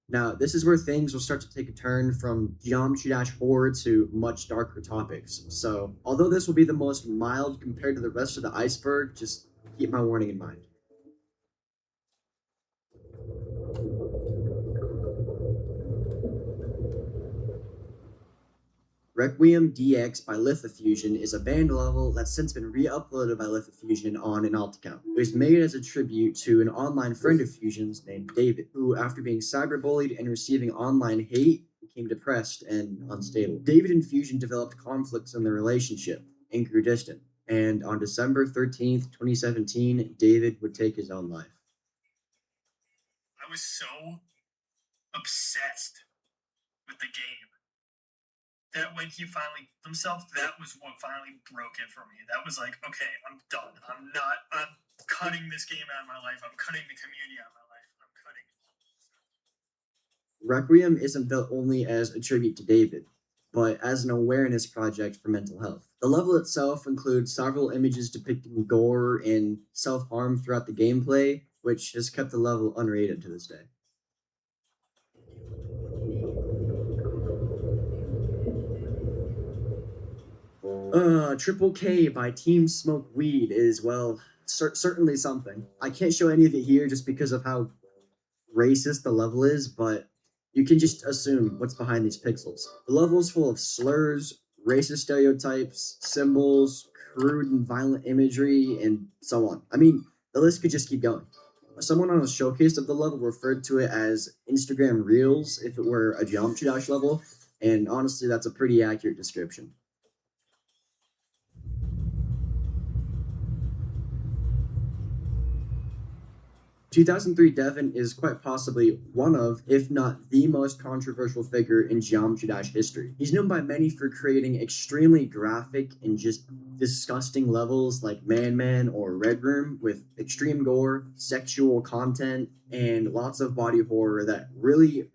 Now, this is where things will start to take a turn from Geometry Dash horror to much darker topics. So, although this will be the most mild compared to the rest of the iceberg, just keep my warning in mind. Requiem DX by Lithofusion is a banned level that's since been re-uploaded by Lithofusion on an alt account. It was made as a tribute to an online friend of Fusion's named David, who, after being cyberbullied and receiving online hate, became depressed and unstable. David and Fusion developed conflicts in their relationship and grew distant. And on December 13th, 2017, David would take his own life. I was so obsessed with the game. That when he finally himself, that was what finally broke it for me. That was like, okay, I'm done. I'm cutting this game out of my life. I'm cutting the community out of my life. I'm cutting it. Requiem isn't built only as a tribute to David, but as an awareness project for mental health. The level itself includes several images depicting gore and self-harm throughout the gameplay, which has kept the level unrated to this day. Triple K by Team Smoke Weed is, well, certainly something. I can't show any of it here just because of how racist the level is, but you can just assume what's behind these pixels. The level is full of slurs, racist stereotypes, symbols, crude and violent imagery, and so on. I mean, the list could just keep going. Someone on a showcase of the level referred to it as Instagram Reels if it were a Geometry Dash level, and honestly, that's a pretty accurate description. 2003 Devin is quite possibly one of, if not the most controversial figure in Geometry Dash history. He's known by many for creating extremely graphic and just disgusting levels like Man Man or Red Room with extreme gore, sexual content, and lots of body horror that really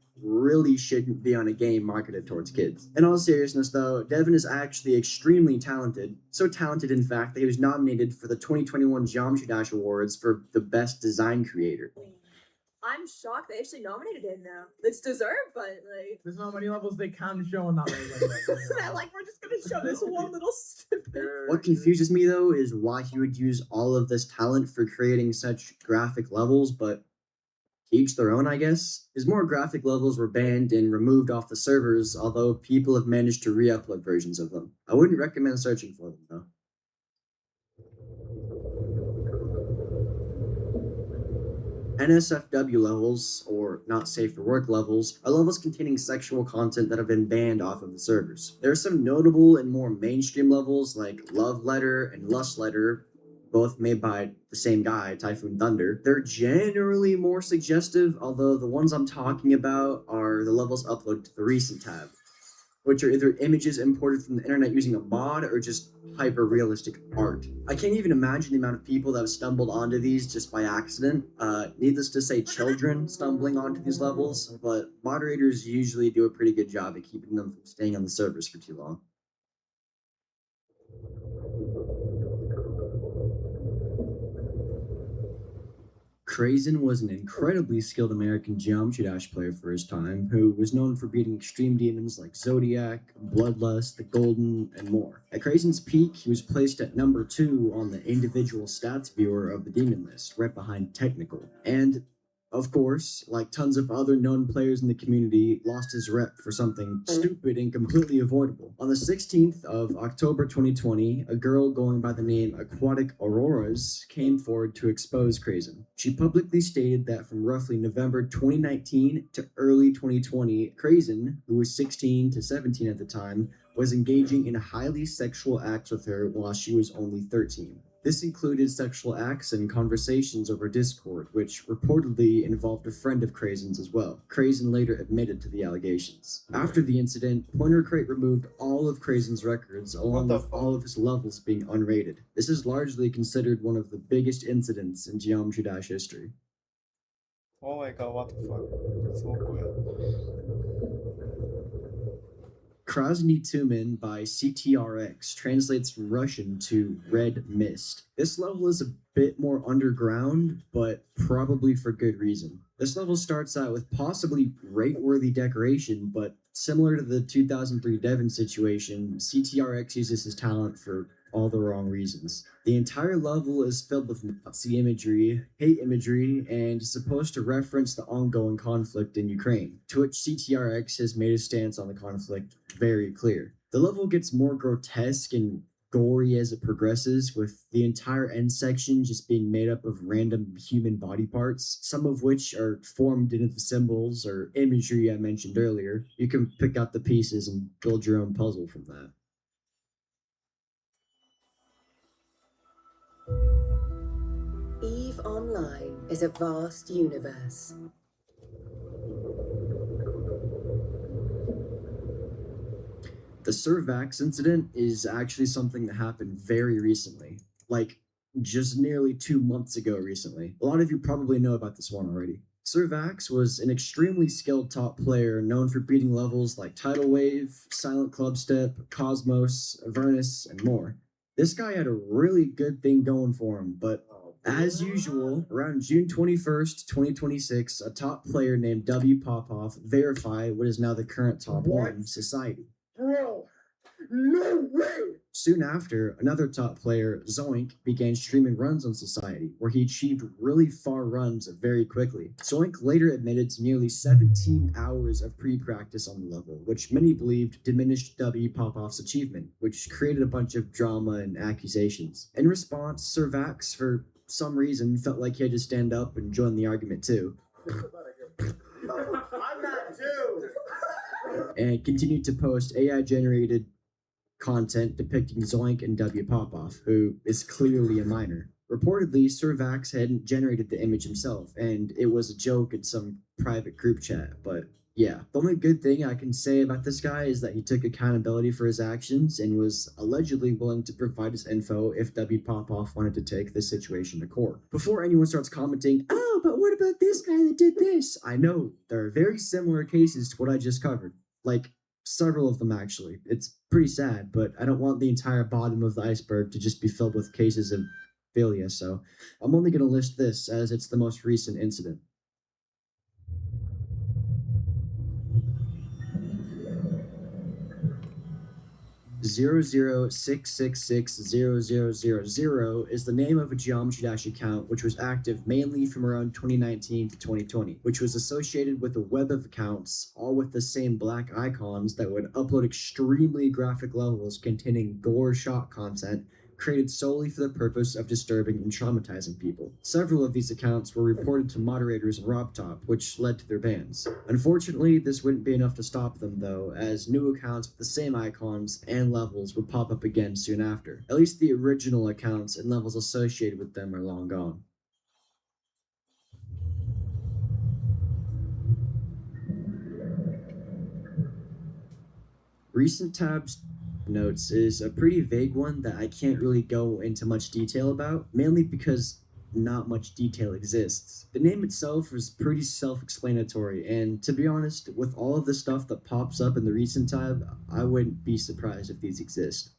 shouldn't be on a game marketed towards kids. In all seriousness though, Devin is actually extremely talented. So talented in fact that he was nominated for the 2021 Geometry Dash Awards for the Best Design Creator. I'm shocked they actually nominated him now. It's deserved, but like there's not many levels they can show on that level. like we're just gonna show this one little snippet. What confuses me though is why he would use all of this talent for creating such graphic levels, but each their own, I guess. His more graphic levels were banned and removed off the servers, although people have managed to re-upload versions of them. I wouldn't recommend searching for them, though. NSFW levels, or not safe for work levels, are levels containing sexual content that have been banned off of the servers. There are some notable and more mainstream levels like Love Letter and Lust Letter, both made by the same guy, Typhoon Thunder. They're generally more suggestive, although the ones I'm talking about are the levels uploaded to the recent tab, which are either images imported from the internet using a mod or just hyper-realistic art. I can't even imagine the amount of people that have stumbled onto these just by accident. Needless to say, children stumbling onto these levels, but moderators usually do a pretty good job at keeping them from staying on the servers for too long. Krazen was an incredibly skilled American Geometry Dash player for his time, who was known for beating extreme demons like Zodiac, Bloodlust, the Golden, and more. At Krazen's peak, he was placed at number 2 on the individual stats viewer of the demon list, right behind Technical. And of course, like tons of other known players in the community, lost his rep for something stupid and completely avoidable. On the 16th of October 2020, a girl going by the name Aquatic Auroras came forward to expose Krazen. She publicly stated that from roughly November 2019 to early 2020, Krazen, who was 16 to 17 at the time, was engaging in highly sexual acts with her while she was only 13. This included sexual acts and conversations over Discord, which reportedly involved a friend of Krazen's as well. Krazen later admitted to the allegations. After the incident, Pointer Crate removed all of Krazen's records, along with all of his levels being unrated. This is largely considered one of the biggest incidents in Geometry Dash history. Oh my god, what the fuck? So cool. Krasny Tumen by CTRX translates from Russian to Red Mist. This level is a bit more underground, but probably for good reason. This level starts out with possibly rate-worthy decoration, but similar to the 2003 Devon situation, CTRX uses his talent for all the wrong reasons. The entire level is filled with Nazi imagery, hate imagery, and is supposed to reference the ongoing conflict in Ukraine, to which CTRX has made his stance on the conflict very clear. The level gets more grotesque and gory as it progresses, with the entire end section just being made up of random human body parts, some of which are formed into the symbols or imagery I mentioned earlier. You can pick out the pieces and build your own puzzle from that. EVE Online is a vast universe. The Servax incident is actually something that happened very recently, like just nearly 2 months ago recently. A lot of you probably know about this one already. Servax was an extremely skilled top player known for beating levels like Tidal Wave, Silent Clubstep, Cosmos, Avernus, and more. This guy had a really good thing going for him, but as usual, around June 21st, 2026, a top player named W. Popoff verified what is now the current top one, Society. Bro, no way! Soon after, another top player, Zoink, began streaming runs on Society, where he achieved really far runs very quickly. Zoink later admitted to nearly 17 hours of pre-practice on the level, which many believed diminished W. Popoff's achievement, which created a bunch of drama and accusations. In response, Servax, for some reason, felt like he had to stand up and join the argument too. I'm not too! And continued to post AI-generated content depicting Zoink and W. Popoff, who is clearly a minor. Reportedly, Servax hadn't generated the image himself, and it was a joke in some private group chat, but yeah. The only good thing I can say about this guy is that he took accountability for his actions and was allegedly willing to provide his info if W. Popoff wanted to take this situation to court. Before anyone starts commenting, oh, but what about this guy that did this? I know, there are very similar cases to what I just covered. Like, several of them actually. It's pretty sad, but I don't want the entire bottom of the iceberg to just be filled with cases of failure, so I'm only going to list this as it's the most recent incident. (00666000) is the name of a Geometry Dash account which was active mainly from around 2019 to 2020, which was associated with a web of accounts, all with the same black icons that would upload extremely graphic levels containing gore shot content created solely for the purpose of disturbing and traumatizing people. Several of these accounts were reported to moderators in RobTop, which led to their bans. Unfortunately, this wouldn't be enough to stop them, though, as new accounts with the same icons and levels would pop up again soon after. At least the original accounts and levels associated with them are long gone. Recent tabs notes is a pretty vague one that I can't really go into much detail about, mainly because not much detail exists. The name itself is pretty self-explanatory, and to be honest, with all of the stuff that pops up in the recent tab, I wouldn't be surprised if these exist.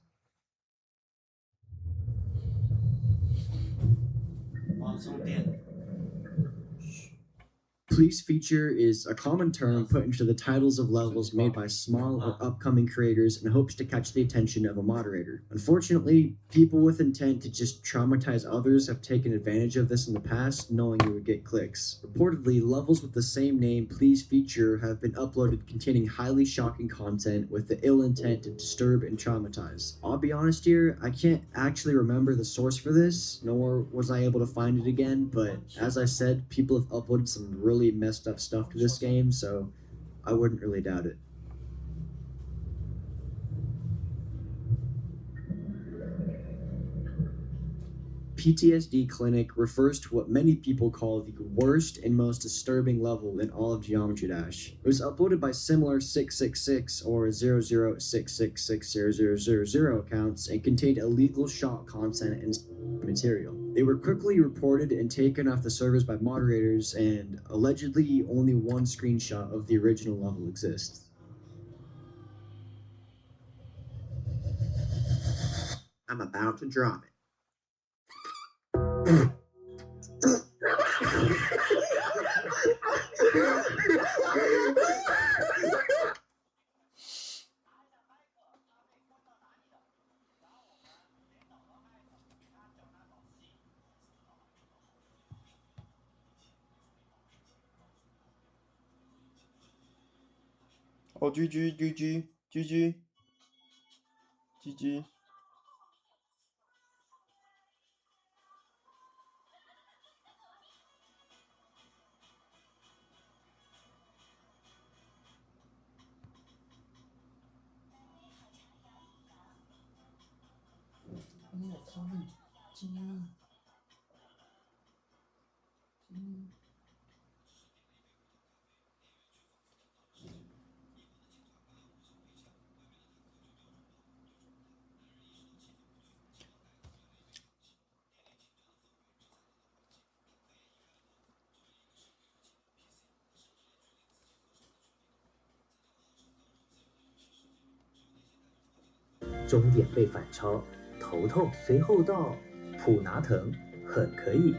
Please feature is a common term put into the titles of levels made by small or upcoming creators in hopes to catch the attention of a moderator. Unfortunately, people with intent to just traumatize others have taken advantage of this in the past, knowing it would get clicks. Reportedly, levels with the same name, Please Feature, have been uploaded containing highly shocking content with the ill intent to disturb and traumatize. I'll be honest here, I can't actually remember the source for this, nor was I able to find it again, but as I said, people have uploaded some really messed up stuff to this game, so I wouldn't really doubt it. PTSD Clinic refers to what many people call the worst and most disturbing level in all of Geometry Dash. It was uploaded by similar 666 or 00666000 accounts and contained illegal shot content and material. They were quickly reported and taken off the servers by moderators, and allegedly only one screenshot of the original level exists. I'm about to drop it. Oh, GG, GG, GG, GG. 终点被反超，头痛随后到，普拿疼很可以。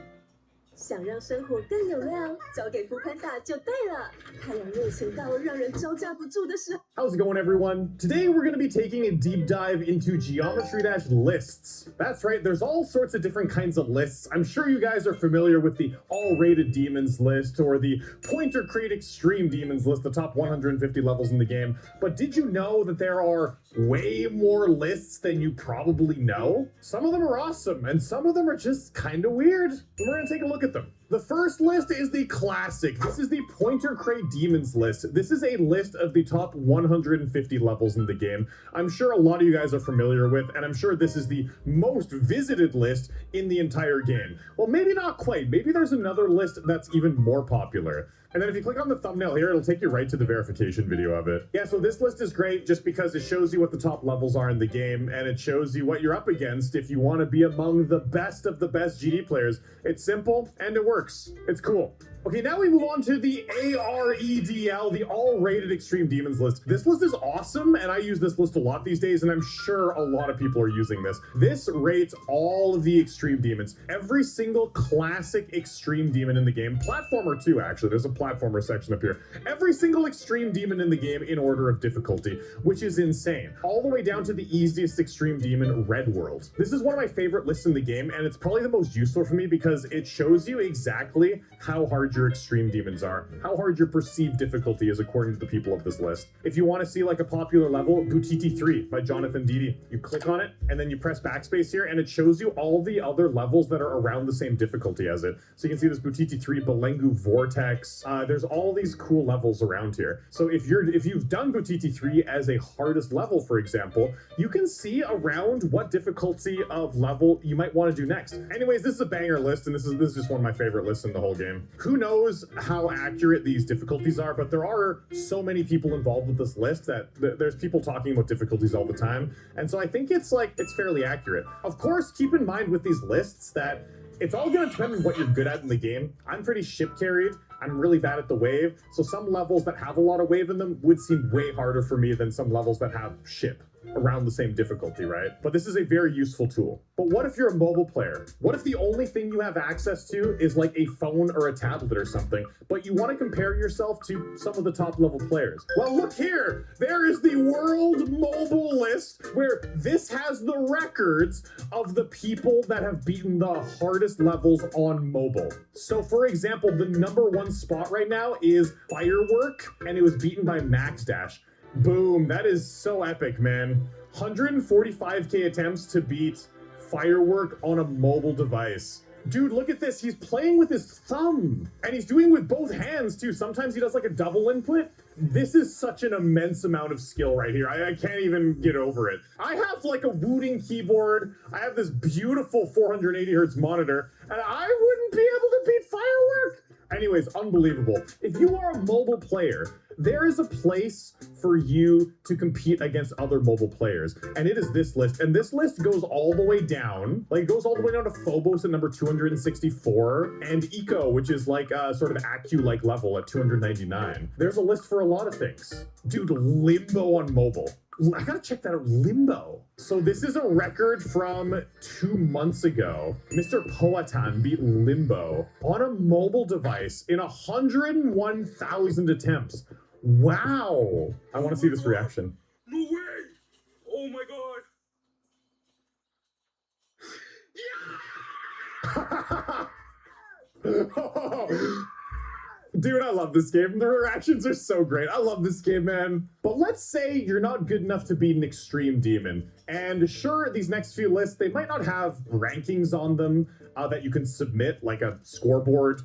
想让生活更有料，交给副潘达就对了。太阳热情到让人招架不住的时候。 How's it going, everyone? Today we're going to be taking a deep dive into geometry dash lists. That's right, there's all sorts of different kinds of lists. I'm sure you guys are familiar with the all-rated demons list or the pointer crate extreme demons list, the top 150 levels in the game. But did you know that there are way more lists than you probably know? Some of them are awesome, and some of them are just kind of weird. And we're going to take a look at them. The first list is the classic. This is the Pointer Crate Demons list. This is a list of the top 150 levels in the game. I'm sure a lot of you guys are familiar with, and I'm sure this is the most visited list in the entire game. Well, maybe not quite. Maybe there's another list that's even more popular. And then if you click on the thumbnail here, it'll take you right to the verification video of it. Yeah, so this list is great just because it shows you what the top levels are in the game, and it shows you what you're up against if you want to be among the best of the best GD players. It's simple, and it works. It's cool. Okay, now we move on to the AREDL, the all-rated extreme demons list. This list is awesome, and I use this list a lot these days, and I'm sure a lot of people are using this. This rates all of the extreme demons. Every single classic extreme demon in the game, platformer too, actually. There's a platformer section up here. Every single extreme demon in the game in order of difficulty, which is insane. All the way down to the easiest extreme demon, Red World. This is one of my favorite lists in the game, and it's probably the most useful for me because it shows you exactly how hard your extreme demons are, how hard your perceived difficulty is according to the people of this list. If you want to see like a popular level, Butiti 3 by Jonathan Didi, you click on it and then you press backspace here and it shows you all the other levels that are around the same difficulty as it. So you can see this Butiti 3, Belengu Vortex, there's all these cool levels around here. So if you've done Butiti 3 as a hardest level, for example, you can see around what difficulty of level you might want to do next. Anyways, this is a banger list, and this is just one of my favorite lists in the whole game. Who knows how accurate these difficulties are, but there are so many people involved with this list that there's people talking about difficulties all the time, and so I think it's fairly accurate. Of course, keep in mind with these lists that it's all going to depend on what you're good at in the game. I'm pretty ship carried. I'm really bad at the wave, so some levels that have a lot of wave in them would seem way harder for me than some levels that have ship around the same difficulty, right? But this is a very useful tool. But what if you're a mobile player? What if the only thing you have access to is like a phone or a tablet or something, but you want to compare yourself to some of the top level players? Well, look here. There is the world mobile list where this has the records of the people that have beaten the hardest levels on mobile. So for example, the #1 spot right now is Firework, and it was beaten by Max Dash. Boom, that is so epic, man. 145k attempts to beat Firework on a mobile device. Dude, look at this. He's playing with his thumb, and he's doing it with both hands too. Sometimes he does like a double input. This is such an immense amount of skill right here. I can't even get over it. I have like a Wooting keyboard. I have this beautiful 480 hertz monitor, and I wouldn't be able to beat Firework. Anyways, unbelievable. If you are a mobile player, there is a place for you to compete against other mobile players, and it is this list. And this list goes all the way down, like it goes all the way down to Phobos at number 264, and Eco, which is like a sort of Accu-like level at 299. There's a list for a lot of things. Dude, Limbo on mobile. I gotta check that out, Limbo. So this is a record from 2 months ago. Mr. Poatan beat Limbo on a mobile device in 101,000 attempts. Wow. I want to see this reaction. No way! Oh my god! Dude, I love this game. The reactions are so great. I love this game, man. But let's say you're not good enough to beat an extreme demon. And sure, these next few lists, they might not have rankings on them that you can submit, like a scoreboard.